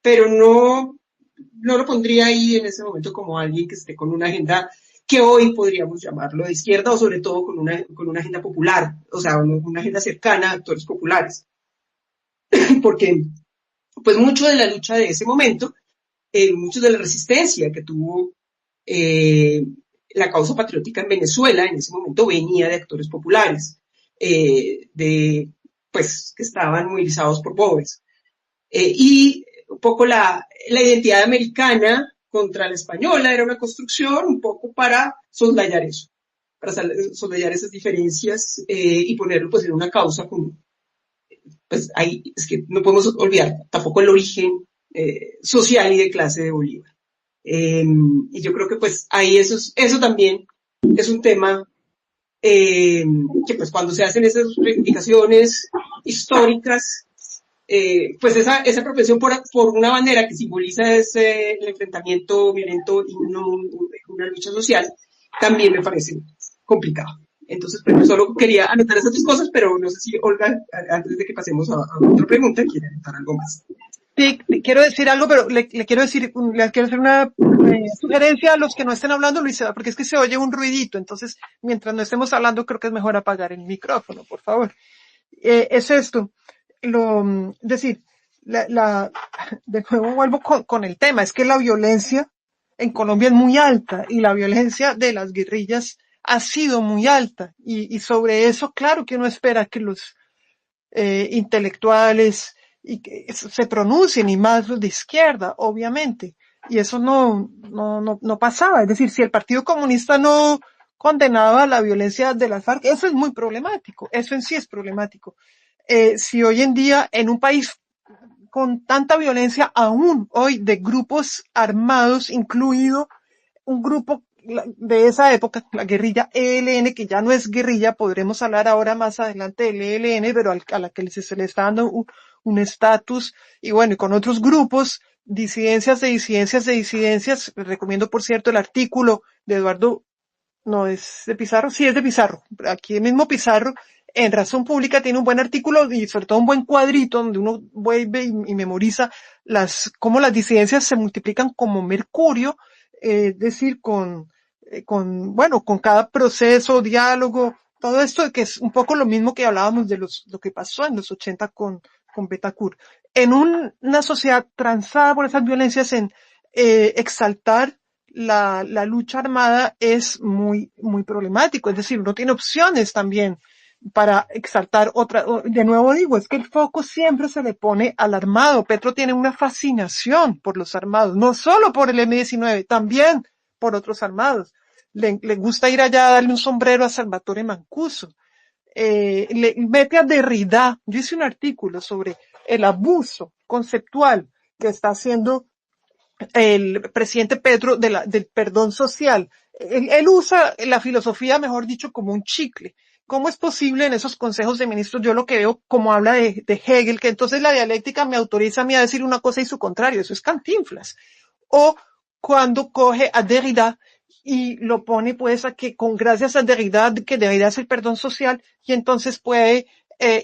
pero no lo pondría ahí en ese momento como alguien que esté con una agenda que hoy podríamos llamarlo de izquierda o sobre todo con una agenda popular, o sea, una agenda cercana a actores populares. Porque pues mucho de la lucha de ese momento, mucho de la resistencia que tuvo la causa patriótica en Venezuela en ese momento venía de actores populares, pues que estaban movilizados por pobres. Y un poco la identidad americana contra la española era una construcción un poco para soslayar eso, para soslayar esas diferencias y ponerlo pues en una causa común. Pues ahí es que no podemos olvidar tampoco el origen social y de clase de Bolívar. Y yo creo que pues ahí eso también es un tema que pues cuando se hacen esas reivindicaciones históricas, pues esa propensión por una bandera que simboliza el enfrentamiento violento y no una lucha social, también me parece complicado. Entonces, pues, solo quería anotar esas dos cosas, pero no sé si Olga, antes de que pasemos a otra pregunta, quiere anotar algo más. Sí, quiero decir algo, pero le quiero hacer una sugerencia a los que no estén hablando, Luisa, porque es que se oye un ruidito, entonces, mientras no estemos hablando, creo que es mejor apagar el micrófono, por favor. Es esto. decir, de nuevo vuelvo con el tema, es que la violencia en Colombia es muy alta y la violencia de las guerrillas ha sido muy alta y sobre eso, claro que uno espera que los intelectuales y que se pronuncien y más los de izquierda, obviamente. Y eso no pasaba. Es decir, si el Partido Comunista no condenaba la violencia de las FARC, eso es muy problemático. Eso en sí es problemático. Si hoy en día en un país con tanta violencia aún hoy de grupos armados, incluido un grupo de esa época, la guerrilla ELN, que ya no es guerrilla, podremos hablar ahora más adelante del ELN, pero a la que se le está dando un estatus, y bueno, y con otros grupos, disidencias de disidencias de disidencias, les recomiendo por cierto el artículo de Eduardo, no es de Pizarro, sí es de Pizarro, aquí mismo Pizarro, en Razón Pública tiene un buen artículo y sobre todo un buen cuadrito donde uno vuelve y memoriza cómo las disidencias se multiplican como mercurio, es decir, con cada proceso, diálogo, todo esto que es un poco lo mismo que hablábamos de lo que pasó en los 80 con Betacur. En una sociedad transada por esas violencias, exaltar la lucha armada es muy, muy problemático. Es decir, uno tiene opciones también para exaltar otra. De nuevo digo, es que el foco siempre se le pone al armado. Petro tiene una fascinación por los armados, no solo por el M-19, también por otros armados. Le gusta ir allá a darle un sombrero a Salvatore Mancuso. Le mete a Derrida. Yo hice un artículo sobre el abuso conceptual que está haciendo el presidente Petro del perdón social. Él usa la filosofía, mejor dicho, como un chicle. ¿Cómo es posible en esos consejos de ministros? Yo lo que veo, como habla de Hegel, que entonces la dialéctica me autoriza a mí a decir una cosa y su contrario. Eso es Cantinflas. O cuando coge a Derrida y lo pone pues a que gracias a Derrida, que Derrida es el perdón social, y entonces puede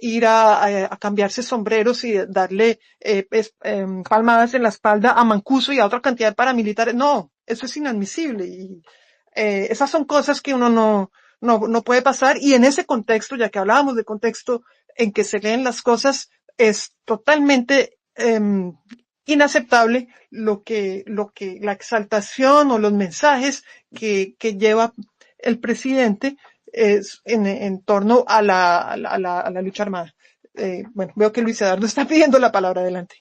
ir a cambiarse sombreros y darle palmadas en la espalda a Mancuso y a otra cantidad de paramilitares. No, eso es inadmisible. Y esas son cosas que uno no puede pasar. Y en ese contexto, ya que hablábamos de contexto en que se leen las cosas, es totalmente inaceptable la exaltación o los mensajes que lleva el presidente en torno a la lucha armada. Bueno, veo que Luis Eduardo está pidiendo la palabra. Adelante.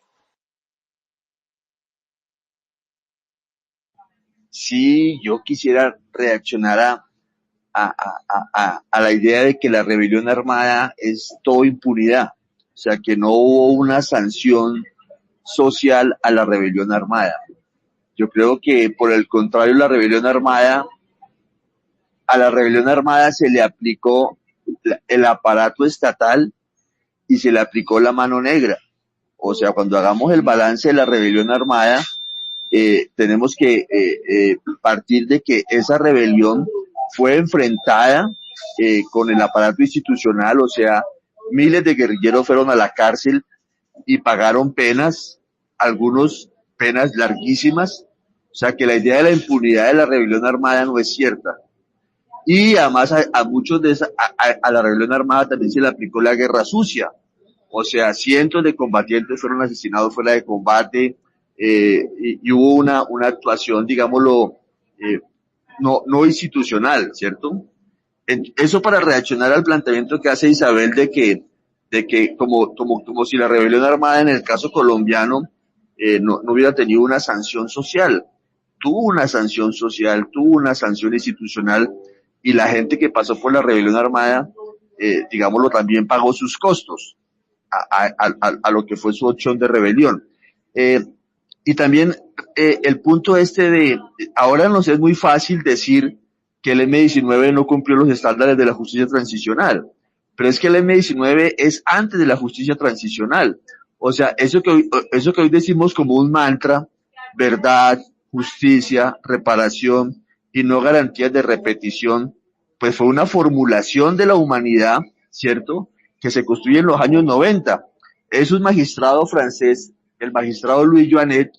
Sí, yo quisiera reaccionar a la idea de que la rebelión armada es todo impunidad, o sea, que no hubo una sanción social a la rebelión armada. Yo creo que por el contrario, a la rebelión armada se le aplicó el aparato estatal y se le aplicó la mano negra. O sea, cuando hagamos el balance de la rebelión armada, tenemos que partir de que esa rebelión fue enfrentada con el aparato institucional, o sea, miles de guerrilleros fueron a la cárcel y pagaron penas, algunos penas larguísimas, o sea que la idea de la impunidad de la rebelión armada no es cierta. Y además a muchos de a la rebelión armada también se le aplicó la guerra sucia, o sea, cientos de combatientes fueron asesinados fuera de combate, y hubo una actuación, digámoslo, no institucional, ¿cierto? Eso para reaccionar al planteamiento que hace Isabel de que como si la rebelión armada en el caso colombiano no hubiera tenido una sanción social. Tuvo una sanción social, tuvo una sanción institucional, y la gente que pasó por la rebelión armada, digámoslo, también pagó sus costos a lo que fue su acción de rebelión. Y también el punto ahora nos es muy fácil decir que el M-19 no cumplió los estándares de la justicia transicional, pero es que el M-19 es antes de la justicia transicional. O sea, eso que hoy decimos como un mantra, verdad, justicia, reparación y no garantías de repetición, pues fue una formulación de la humanidad, ¿cierto?, que se construye en los años 90. Es un magistrado francés, el magistrado Louis Joannet,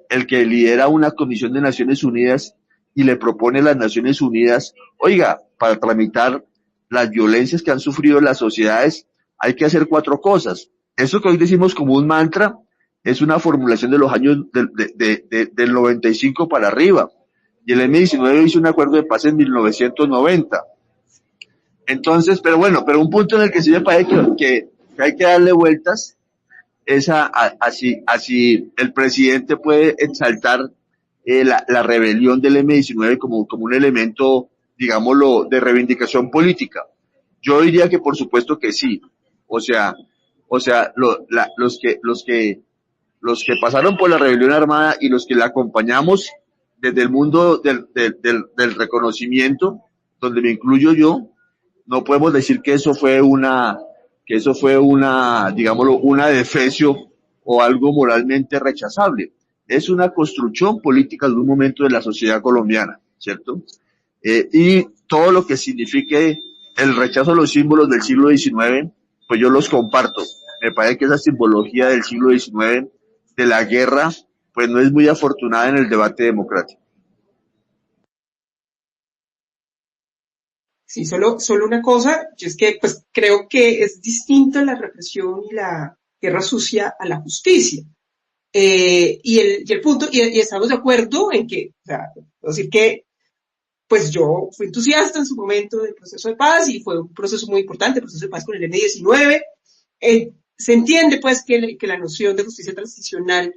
el que lidera una comisión de Naciones Unidas y le propone a las Naciones Unidas, oiga, para tramitar las violencias que han sufrido las sociedades hay que hacer 4 cosas. eso que hoy decimos como un mantra es una formulación de los años del 95 para arriba. Y el M-19 hizo un acuerdo de paz en 1990. Entonces, pero bueno, pero un punto en el que sí me parece que hay que darle vueltas es así el presidente puede exaltar la rebelión del M-19 como un elemento, digámoslo, de reivindicación política. Yo diría que por supuesto que sí. O sea, los que pasaron por la rebelión armada y los que la acompañamos desde el mundo del reconocimiento, donde me incluyo yo, no podemos decir que eso fue una, digámoslo, una defecio o algo moralmente rechazable. Es una construcción política de un momento de la sociedad colombiana, ¿cierto? Y todo lo que signifique el rechazo a los símbolos del siglo XIX, pues yo los comparto. Me parece que esa simbología del siglo XIX, de la guerra, pues no es muy afortunada en el debate democrático. Sí, solo una cosa, yo es que pues creo que es distinta la represión y la guerra sucia a la justicia. Y el punto, y estamos de acuerdo en que, o sea, decir que pues yo fui entusiasta en su momento del proceso de paz y fue un proceso muy importante, el proceso de paz con el M-19. Se entiende pues que la noción de justicia transicional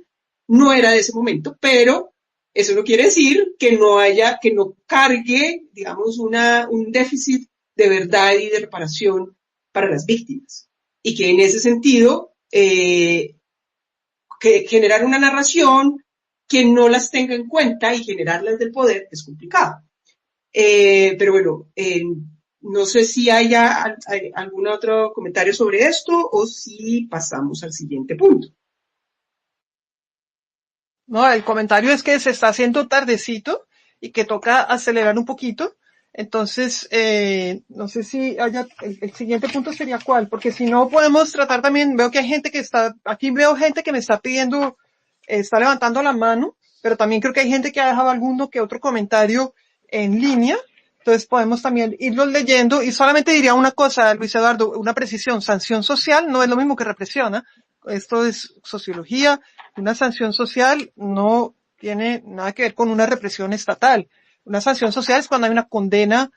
no era de ese momento, pero eso no quiere decir que no cargue, digamos, un déficit de verdad y de reparación para las víctimas. Y que en ese sentido, que generar una narración que no las tenga en cuenta y generarlas del poder es complicado. Pero bueno, no sé si hay algún otro comentario sobre esto o si pasamos al siguiente punto. No, el comentario es que se está haciendo tardecito y que toca acelerar un poquito. Entonces, no sé si haya, el siguiente punto sería cuál, porque si no podemos tratar también, veo que hay gente que está, aquí veo gente que me está pidiendo, está levantando la mano, pero también creo que hay gente que ha dejado alguno que otro comentario en línea. Entonces podemos también irlos leyendo y solamente diría una cosa, Luis Eduardo, una precisión, sanción social no es lo mismo que represión, ¿eh? Esto es sociología, una sanción social no tiene nada que ver con una represión estatal. Una sanción social es cuando hay una condena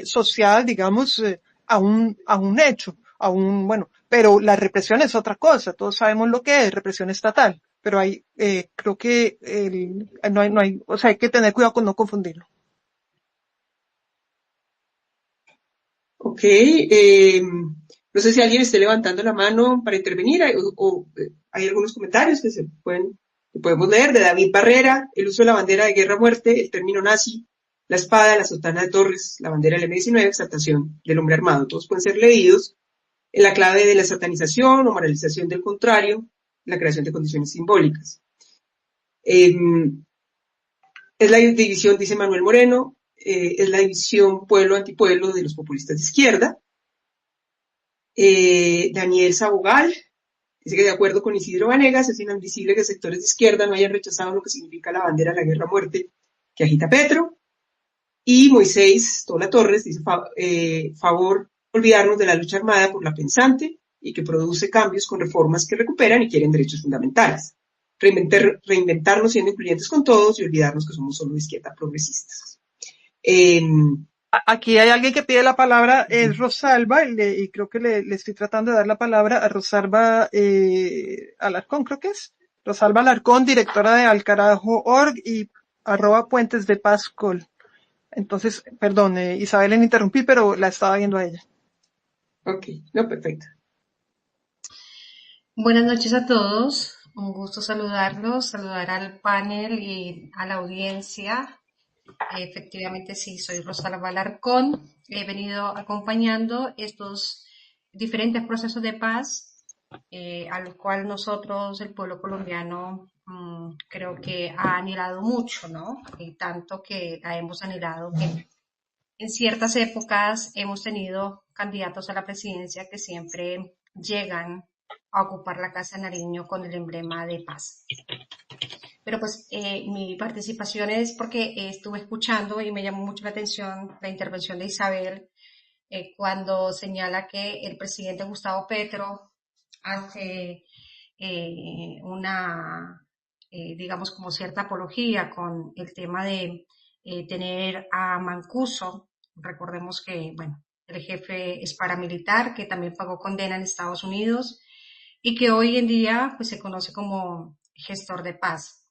social, digamos, a un hecho, bueno, pero la represión es otra cosa, todos sabemos lo que es represión estatal, pero hay, creo que no hay, o sea, hay que tener cuidado con no confundirlo. Ok, no sé si alguien esté levantando la mano para intervenir o hay algunos comentarios que podemos leer de David Barrera, el uso de la bandera de guerra a muerte, el término nazi, la espada, la sotana de Torres, la bandera del M-19, exaltación del hombre armado. Todos pueden ser leídos en la clave de la satanización o moralización del contrario, la creación de condiciones simbólicas. Es la división, dice Manuel Moreno, es la división pueblo-antipueblo de los populistas de izquierda. Daniel Sabogal dice que de acuerdo con Isidro Vanegas es inadmisible que sectores de izquierda no hayan rechazado lo que significa la bandera de la guerra a muerte que agita Petro. Y Moisés Tola Torres dice favor olvidarnos de la lucha armada por la pensante y que produce cambios con reformas que recuperan y quieren derechos fundamentales. Reinventarnos siendo incluyentes con todos y olvidarnos que somos solo de izquierda progresistas. Aquí hay alguien que pide la palabra, es Rosalba, y creo que le estoy tratando de dar la palabra a Rosalba Alarcón, creo que es. Rosalba Alarcón, directora de Alcarajo.org y @Puentes de Paz Col. Entonces, perdón, Isabel, le interrumpí, pero la estaba viendo a ella. Ok, no, perfecto. Buenas noches a todos, un gusto saludarlos, saludar al panel y a la audiencia. Efectivamente, sí, soy Rosalba Alarcón. He venido acompañando estos diferentes procesos de paz, al cual nosotros, el pueblo colombiano, creo que ha anhelado mucho, ¿no? Y tanto que la hemos anhelado que en ciertas épocas hemos tenido candidatos a la presidencia que siempre llegan a ocupar la Casa de Nariño con el emblema de paz. Pero pues mi participación es porque estuve escuchando y me llamó mucho la atención la intervención de Isabel cuando señala que el presidente Gustavo Petro hace digamos, como cierta apología con el tema de tener a Mancuso. Recordemos que, bueno, el jefe es paramilitar, que también pagó condena en Estados Unidos y que hoy en día pues, se conoce como gestor de paz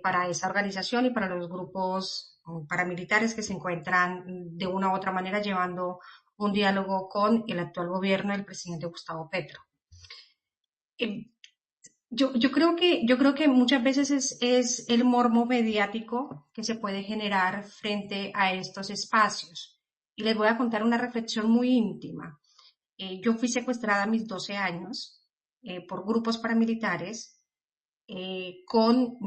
para esa organización y para los grupos paramilitares que se encuentran de una u otra manera llevando un diálogo con el actual gobierno del presidente Gustavo Petro. Yo creo que muchas veces es el morbo mediático que se puede generar frente a estos espacios. Y les voy a contar una reflexión muy íntima. Yo fui secuestrada a mis 12 años por grupos paramilitares con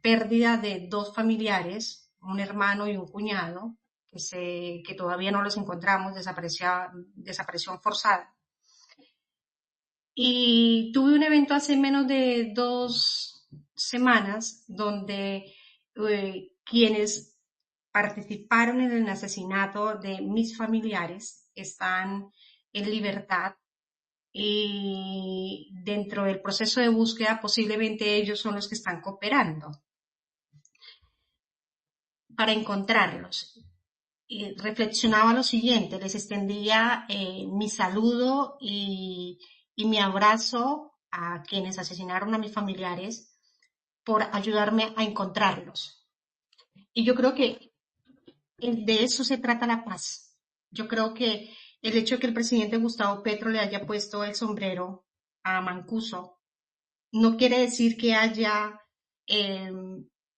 pérdida de 2 familiares, un hermano y un cuñado, que todavía no los encontramos, desaparición forzada. Y tuve un evento hace menos de 2 semanas donde quienes participaron en el asesinato de mis familiares están en libertad y dentro del proceso de búsqueda posiblemente ellos son los que están cooperando para encontrarlos. Y reflexionaba lo siguiente, les extendía mi saludo y mi abrazo a quienes asesinaron a mis familiares por ayudarme a encontrarlos. Y yo creo que de eso se trata la paz. Yo creo que el hecho de que el presidente Gustavo Petro le haya puesto el sombrero a Mancuso no quiere decir que haya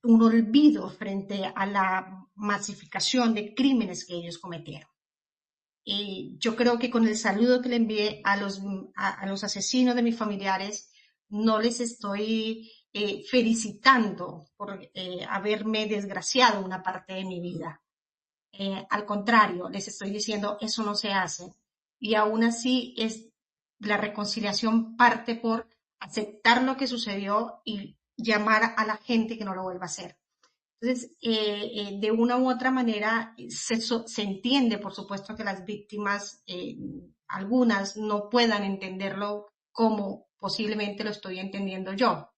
un olvido frente a la masificación de crímenes que ellos cometieron. Y yo creo que con el saludo que le envié a los asesinos de mis familiares, no les estoy felicitando por haberme desgraciado una parte de mi vida. Al contrario, les estoy diciendo, eso no se hace. Y aún así, la reconciliación parte por aceptar lo que sucedió y llamar a la gente que no lo vuelva a hacer. Entonces, de una u otra manera, se entiende, por supuesto, que las víctimas, algunas, no puedan entenderlo como posiblemente lo estoy entendiendo yo.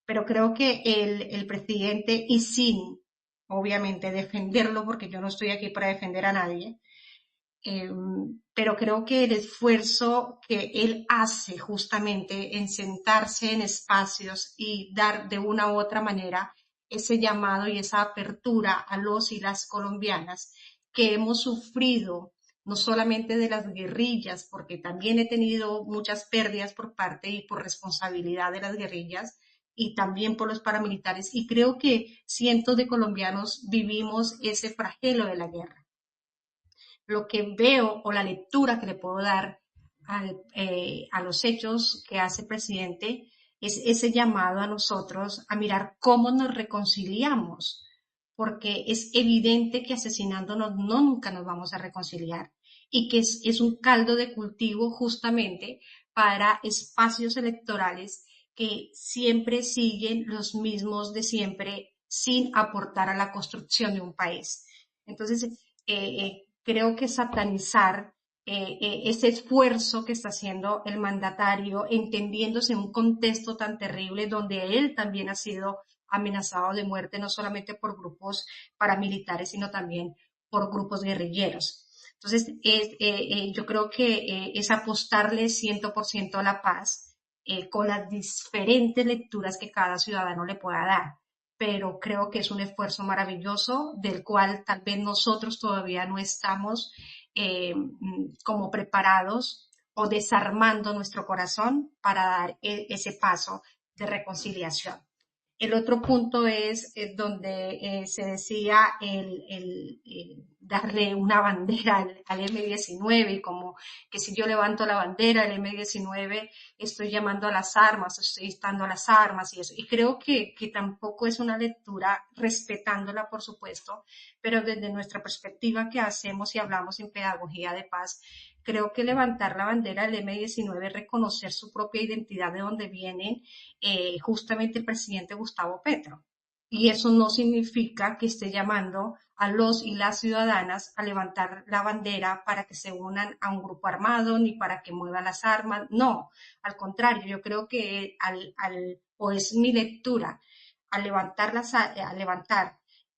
Pero creo que el presidente, y sin, obviamente, defenderlo, porque yo no estoy aquí para defender a nadie, pero creo que el esfuerzo que él hace justamente en sentarse en espacios y dar de una u otra manera ese llamado y esa apertura a los y las colombianas que hemos sufrido no solamente de las guerrillas, porque también he tenido muchas pérdidas por parte y por responsabilidad de las guerrillas y también por los paramilitares, y creo que cientos de colombianos vivimos ese flagelo de la guerra. Lo que veo o la lectura que le puedo dar a los hechos que hace el presidente es ese llamado a nosotros a mirar cómo nos reconciliamos, porque es evidente que asesinándonos nunca nos vamos a reconciliar y que es un caldo de cultivo justamente para espacios electorales que siempre siguen los mismos de siempre sin aportar a la construcción de un país. Entonces, creo que satanizar ese esfuerzo que está haciendo el mandatario, entendiéndose en un contexto tan terrible donde él también ha sido amenazado de muerte, no solamente por grupos paramilitares, sino también por grupos guerrilleros. Entonces, yo creo que es apostarle 100% a la paz con las diferentes lecturas que cada ciudadano le pueda dar. Pero creo que es un esfuerzo maravilloso del cual tal vez nosotros todavía no estamos como preparados o desarmando nuestro corazón para dar ese paso de reconciliación. El otro punto es donde se decía el darle una bandera al M-19 y como que si yo levanto la bandera del M-19 estoy llamando a las armas, estoy instando a las armas y eso. Y creo que tampoco es una lectura respetándola, por supuesto, pero desde nuestra perspectiva que hacemos y hablamos en pedagogía de paz, creo que levantar la bandera del M-19 es reconocer su propia identidad de donde vienen justamente el presidente Gustavo Petro. Y eso no significa que esté llamando a los y las ciudadanas a levantar la bandera para que se unan a un grupo armado ni para que muevan las armas. No, al contrario, yo creo que o es mi lectura, al levantar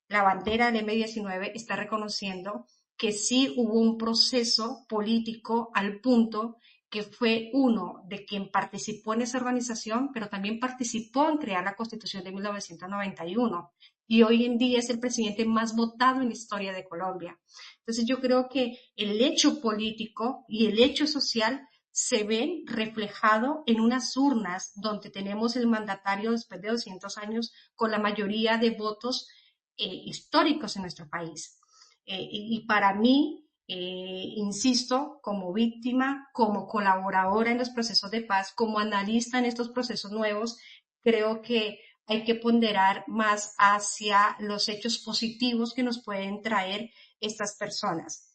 la bandera del M-19 está reconociendo que sí hubo un proceso político al punto que fue uno de quien participó en esa organización, pero también participó en crear la Constitución de 1991 y hoy en día es el presidente más votado en la historia de Colombia. Entonces yo creo que el hecho político y el hecho social se ven reflejado en unas urnas donde tenemos el mandatario después de 200 años con la mayoría de votos históricos en nuestro país. Y para mí, insisto, como víctima, como colaboradora en los procesos de paz, como analista en estos procesos nuevos, creo que hay que ponderar más hacia los hechos positivos que nos pueden traer estas personas.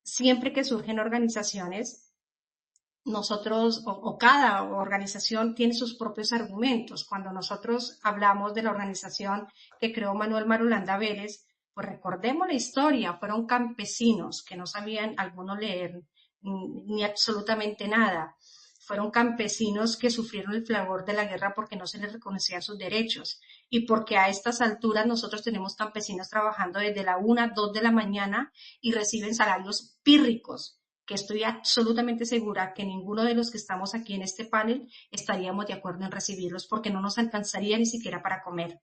Siempre que surgen organizaciones, nosotros o cada organización tiene sus propios argumentos. Cuando nosotros hablamos de la organización que creó Manuel Marulanda Vélez, pues recordemos la historia, fueron campesinos que no sabían algunos leer ni absolutamente nada. Fueron campesinos que sufrieron el fragor de la guerra porque no se les reconocían sus derechos y porque a estas alturas nosotros tenemos campesinos trabajando desde la 1, 2 de la mañana y reciben salarios pírricos, que estoy absolutamente segura que ninguno de los que estamos aquí en este panel estaríamos de acuerdo en recibirlos porque no nos alcanzaría ni siquiera para comer.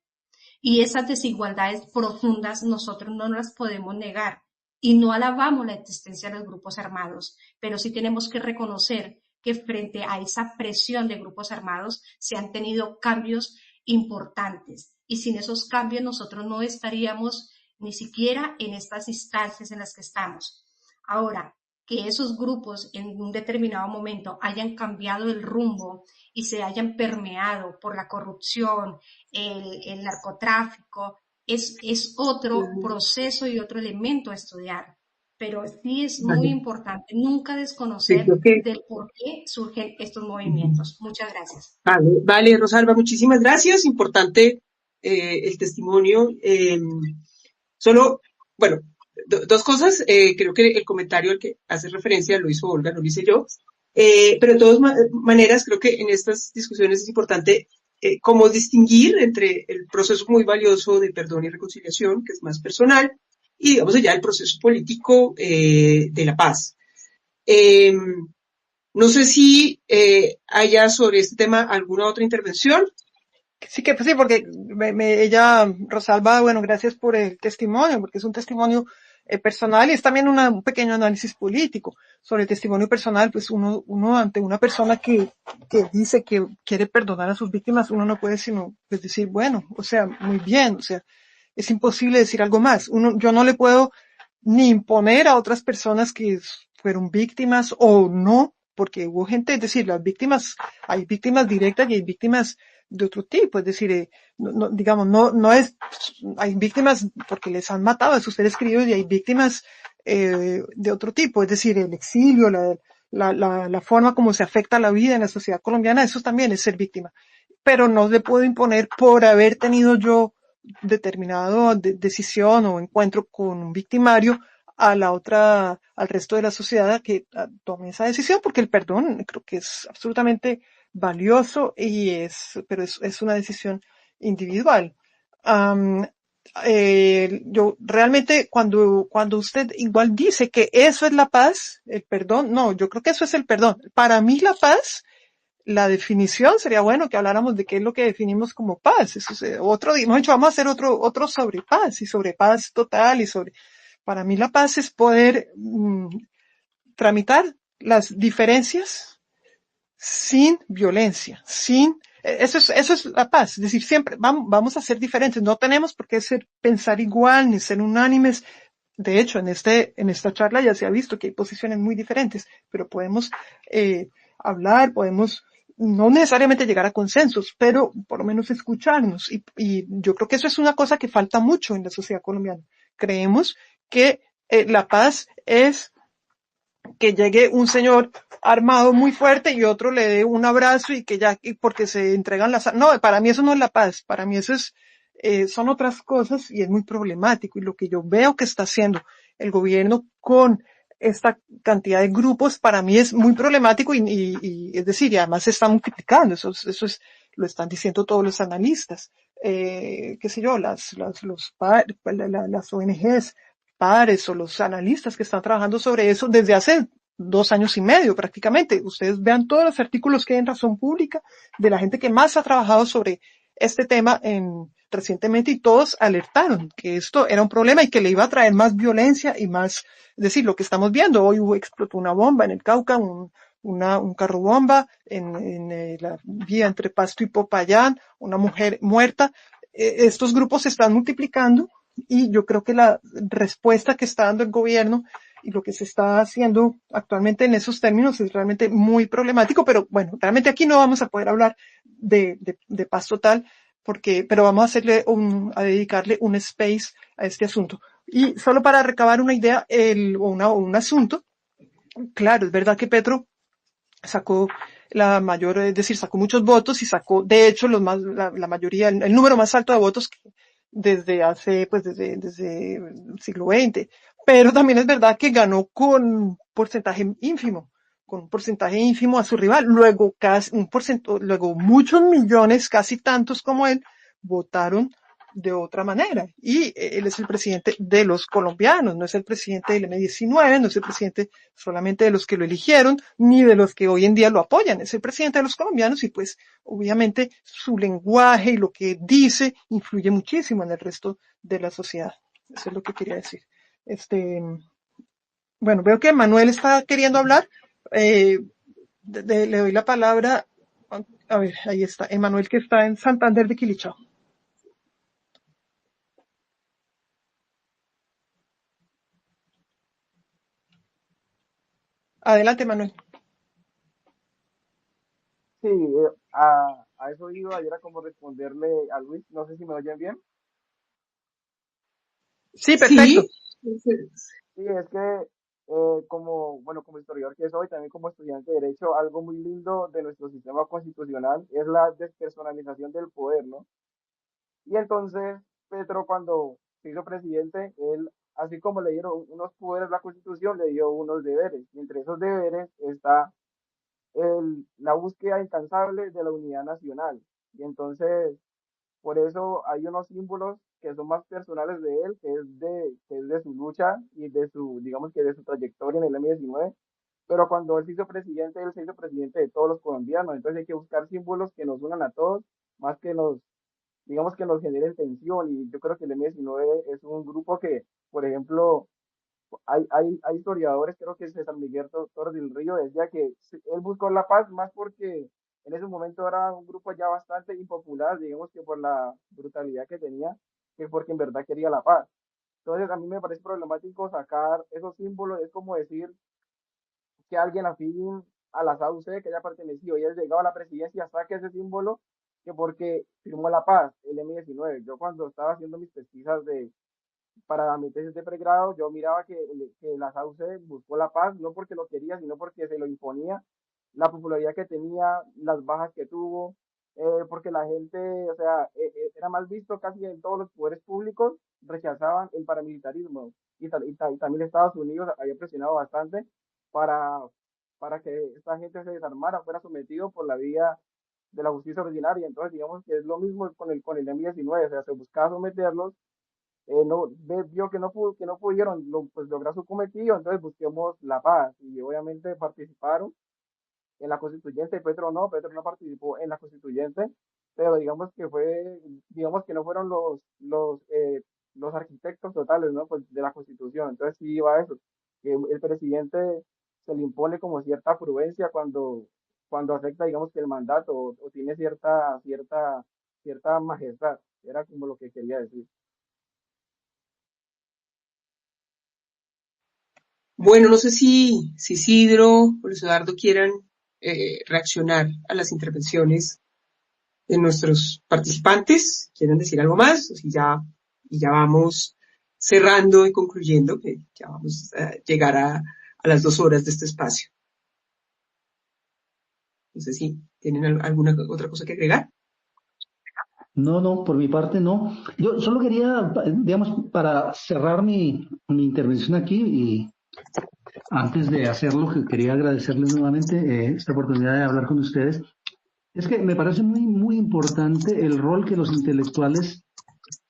Y esas desigualdades profundas nosotros no las podemos negar y no alabamos la existencia de los grupos armados, pero sí tenemos que reconocer que frente a esa presión de grupos armados se han tenido cambios importantes y sin esos cambios nosotros no estaríamos ni siquiera en estas instancias en las que estamos. Ahora, que esos grupos en un determinado momento hayan cambiado el rumbo y se hayan permeado por la corrupción, el narcotráfico, es otro proceso y otro elemento a estudiar. Pero sí es muy importante nunca desconocer del por qué surgen estos movimientos. Muchas gracias. Vale, Rosalba, muchísimas gracias. Importante el testimonio. Solo, bueno, dos cosas. Creo que el comentario al que hace referencia lo hizo Olga, no lo hice yo. Pero de todas maneras, creo que en estas discusiones es importante cómo distinguir entre el proceso muy valioso de perdón y reconciliación, que es más personal, y digamos allá el proceso político de la paz. No sé si haya sobre este tema alguna otra intervención. Sí, que pues sí, porque ella, Rosalba, bueno, gracias por el testimonio, porque es un testimonio personal y es también un pequeño análisis político. Sobre el testimonio personal, pues uno ante una persona que dice que quiere perdonar a sus víctimas, uno no puede sino pues decir, bueno, o sea, muy bien, o sea, es imposible decir algo más. Yo no le puedo ni imponer a otras personas que fueron víctimas o no, porque hubo gente, es decir, hay víctimas directas y hay víctimas de otro tipo, es decir, hay víctimas porque les han matado a sus seres queridos y hay víctimas de otro tipo, es decir, el exilio, la forma como se afecta la vida en la sociedad colombiana, eso también es ser víctima. Pero no le puedo imponer por haber tenido yo determinado decisión o encuentro con un victimario al resto de la sociedad que tome esa decisión, porque el perdón creo que es absolutamente valioso pero es una decisión individual. Yo realmente cuando usted igual dice que eso es la paz, el perdón, no, yo creo que eso es el perdón. Para mí la paz, la definición sería bueno que habláramos de qué es lo que definimos como paz. Eso es vamos a hacer otro sobre paz y sobre paz total para mí la paz es poder tramitar las diferencias sin violencia, eso es la paz, es decir, siempre vamos a ser diferentes, no tenemos por qué pensar igual ni ser unánimes. De hecho, en esta charla ya se ha visto que hay posiciones muy diferentes, pero podemos hablar, podemos no necesariamente llegar a consensos, pero por lo menos escucharnos. Y yo creo que eso es una cosa que falta mucho en la sociedad colombiana. Creemos que la paz es que llegue un señor armado muy fuerte y otro le dé un abrazo y porque se entregan no, para mí eso no es la paz, para mí eso es son otras cosas y es muy problemático. Y lo que yo veo que está haciendo el gobierno con esta cantidad de grupos para mí es muy problemático y es decir, y además se está multiplicando. Eso es, lo están diciendo todos los analistas. Qué sé yo, las ONGs, pares o los analistas que están trabajando sobre eso desde hace 2 años y medio prácticamente. Ustedes vean todos los artículos que hay en Razón Pública de la gente que más ha trabajado sobre este tema recientemente y todos alertaron que esto era un problema y que le iba a traer más violencia y más, es decir, lo que estamos viendo, hoy explotó una bomba en el Cauca, un carro bomba en la vía entre Pasto y Popayán, una mujer muerta. Estos grupos se están multiplicando y yo creo que la respuesta que está dando el gobierno y lo que se está haciendo actualmente en esos términos es realmente muy problemático, pero bueno, realmente aquí no vamos a poder hablar de paz total, pero vamos a dedicarle un space a este asunto. Y solo para recabar una idea, un asunto, claro, es verdad que Petro sacó es decir, sacó muchos votos y sacó, de hecho, la mayoría, el número más alto de votos desde el siglo XX. Pero también es verdad que ganó con un porcentaje ínfimo a su rival. Luego luego muchos millones, casi tantos como él, votaron de otra manera. Y él es el presidente de los colombianos, no es el presidente del M-19, no es el presidente solamente de los que lo eligieron, ni de los que hoy en día lo apoyan, es el presidente de los colombianos y pues obviamente su lenguaje y lo que dice influye muchísimo en el resto de la sociedad. Eso es lo que quería decir. Bueno, veo que Manuel está queriendo hablar. Le doy la palabra. A ver, ahí está. Emanuel, que está en Santander de Quilichao. Adelante, Manuel. Sí, a eso iba, y era como responderle a Luis, no sé si me oyen bien. Sí, perfecto. Sí, es que como, bueno, como historiador que soy, también como estudiante de Derecho, algo muy lindo de nuestro sistema constitucional es la despersonalización del poder, ¿no? Y entonces, Petro, cuando se hizo presidente, él, así como le dieron unos poderes a la Constitución, le dio unos deberes. Y entre esos deberes está la búsqueda incansable de la unidad nacional. Y entonces, por eso hay unos símbolos que son más personales de él, que es de su lucha y de su, digamos que de su trayectoria en el M-19. Pero cuando él se hizo presidente de todos los colombianos. Entonces hay que buscar símbolos que nos unan a todos, más que digamos que nos generen tensión. Y yo creo que el M-19 es un grupo que, por ejemplo, hay historiadores, creo que César Miguel Torres del Río decía que él buscó la paz más porque en ese momento era un grupo ya bastante impopular, digamos que por la brutalidad que tenía, que porque en verdad quería la paz. Entonces a mí me parece problemático sacar esos símbolos, es como decir que alguien afín a la SAUC que haya pertenecido y haya llegado a la presidencia saque ese símbolo que porque firmó la paz, el M-19. Yo cuando estaba haciendo mis pesquisas para mi tesis de pregrado, yo miraba que la SAUCE buscó la paz, no porque lo quería, sino porque se lo imponía, la popularidad que tenía, las bajas que tuvo, porque la gente, o sea, era mal visto casi en todos los poderes públicos, rechazaban el paramilitarismo. Y también Estados Unidos había presionado bastante para, para que esta gente se desarmara, fuera sometido por la vía de la justicia ordinaria. Entonces, digamos que es lo mismo con el M-19, o sea, se buscaba someterlos, vio que no pudieron pues, lograr su cometido, entonces busquemos la paz y obviamente participaron en la constituyente. Petro no participó en la constituyente, pero digamos que no fueron los arquitectos totales, ¿no? Pues de la constitución, entonces sí iba a eso, que el presidente se le impone como cierta prudencia cuando acepta, digamos que el mandato o tiene cierta majestad, era como lo que quería decir. Bueno, no sé si Isidro o Luis Eduardo quieran reaccionar a las intervenciones de nuestros participantes, quieren decir algo más, o si ya vamos cerrando y concluyendo, que ya vamos a llegar a las 2 horas de este espacio. No sé si tienen alguna otra cosa que agregar. No, no, por mi parte no. Yo solo quería, digamos, para cerrar mi intervención aquí y antes de hacerlo, que quería agradecerles nuevamente esta oportunidad de hablar con ustedes. Es que me parece muy, muy importante el rol que los intelectuales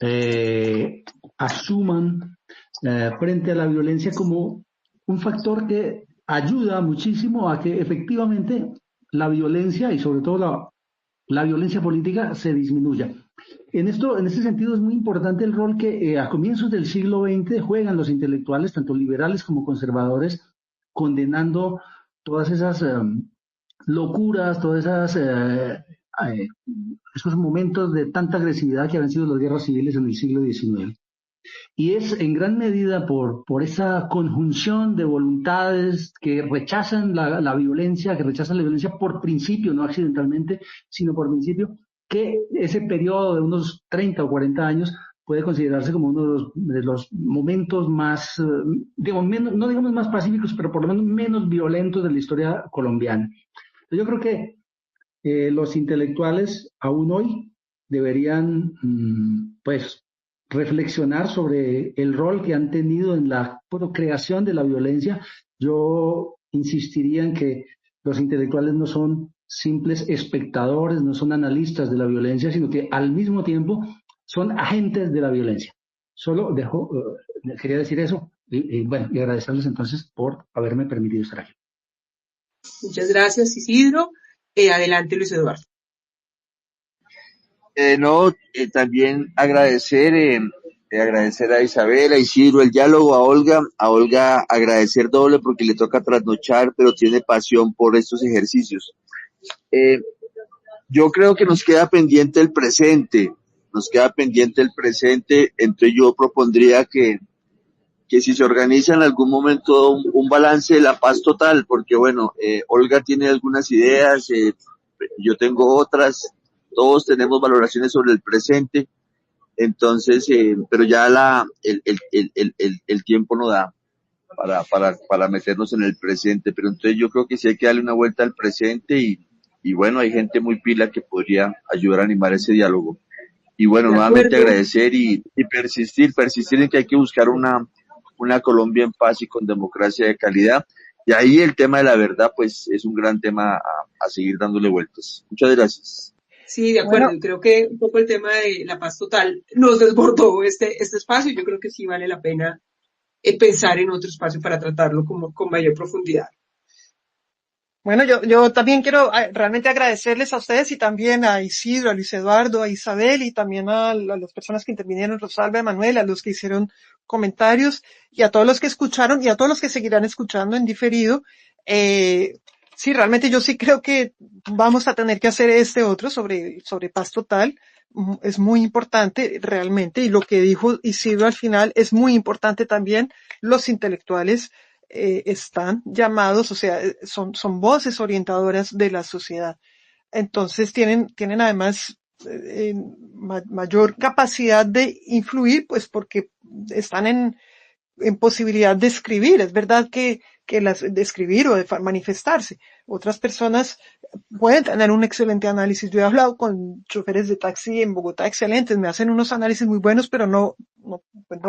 eh, asuman frente a la violencia como un factor que ayuda muchísimo a que efectivamente la violencia y sobre todo la violencia política se disminuya. En este sentido es muy importante el rol que a comienzos del siglo XX juegan los intelectuales, tanto liberales como conservadores, condenando todas esas locuras, todas esas esos momentos de tanta agresividad que habían sido las guerras civiles en el siglo XIX. Y es en gran medida por esa conjunción de voluntades que rechazan la violencia, que rechazan la violencia por principio, no accidentalmente, sino por principio, que ese periodo de unos 30 o 40 años puede considerarse como uno de los momentos más, digamos, menos, no digamos más pacíficos, pero por lo menos menos violentos de la historia colombiana. Yo creo que los intelectuales aún hoy deberían, pues, reflexionar sobre el rol que han tenido en la creación de la violencia. Yo insistiría en que los intelectuales no son simples espectadores, no son analistas de la violencia, sino que al mismo tiempo son agentes de la violencia. Solo quería decir eso y bueno, y agradecerles entonces por haberme permitido estar aquí. Muchas gracias, Isidro. Adelante, Luis Eduardo. No, también agradecer a Isabel, a Isidro el diálogo, a Olga agradecer doble porque le toca trasnochar, pero tiene pasión por estos ejercicios. Yo creo que nos queda pendiente el presente, entonces yo propondría que si se organiza en algún momento un balance de la paz total, porque bueno, Olga tiene algunas ideas, yo tengo otras, todos tenemos valoraciones sobre el presente, entonces, pero ya el tiempo no da para meternos en el presente, pero entonces yo creo que sí hay que darle una vuelta al presente y bueno, hay gente muy pila que podría ayudar a animar ese diálogo. Y bueno, De nuevamente acuerdo. agradecer y persistir en que hay que buscar una Colombia en paz y con democracia de calidad. Y ahí el tema de la verdad, pues es un gran tema a seguir dándole vueltas. Muchas gracias. Sí, de acuerdo. Bueno, Yo creo que un poco el tema de la paz total nos desbordó este espacio. Yo creo que sí vale la pena pensar en otro espacio para tratarlo con mayor profundidad. bueno, yo también quiero realmente agradecerles a ustedes y también a Isidro, a Luis Eduardo, a Isabel y también a las personas que intervinieron, Rosalba, Manuel, a los que hicieron comentarios y a todos los que escucharon y a todos los que seguirán escuchando en diferido. Sí, realmente yo sí creo que vamos a tener que hacer otro sobre paz total. Es muy importante realmente y lo que dijo Isidro al final es muy importante también. Los intelectuales están llamados, o sea, son voces orientadoras de la sociedad. Entonces tienen además mayor capacidad de influir, pues porque están en posibilidad de escribir. Es verdad que de escribir o de manifestarse. Otras personas pueden tener un excelente análisis. Yo he hablado con choferes de taxi en Bogotá excelentes, me hacen unos análisis muy buenos, pero no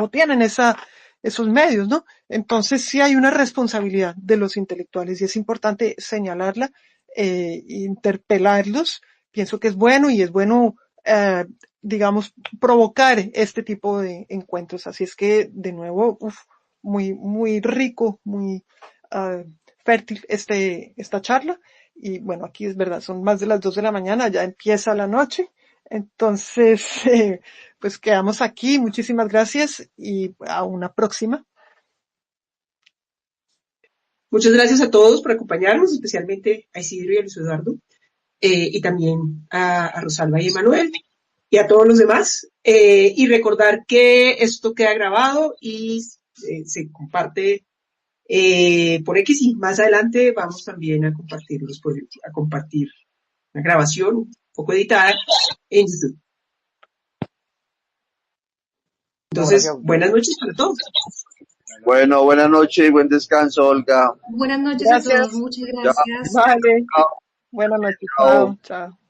tienen esos medios, ¿no? Entonces sí hay una responsabilidad de los intelectuales y es importante señalarla, interpelarlos. Pienso que es bueno y es bueno, digamos, provocar este tipo de encuentros. Así es que, de nuevo, muy, muy rico, muy fértil esta charla. Y bueno, aquí es verdad, son más de las 2 de la mañana, ya empieza la noche. Entonces, pues quedamos aquí. Muchísimas gracias y a una próxima. Muchas gracias a todos por acompañarnos, especialmente a Isidro y a Luis Eduardo, y también a Rosalba y a Manuel, y a todos los demás. Y recordar que esto queda grabado y se comparte por X, y más adelante vamos también a compartir una grabación un poco editada en YouTube. Entonces, buenas noches para todos. Bueno, buenas noches y buen descanso, Olga. Buenas noches a todos, Gracias. muchas Chao. gracias. Vale. Chao. Buenas noches. Chao. Chao.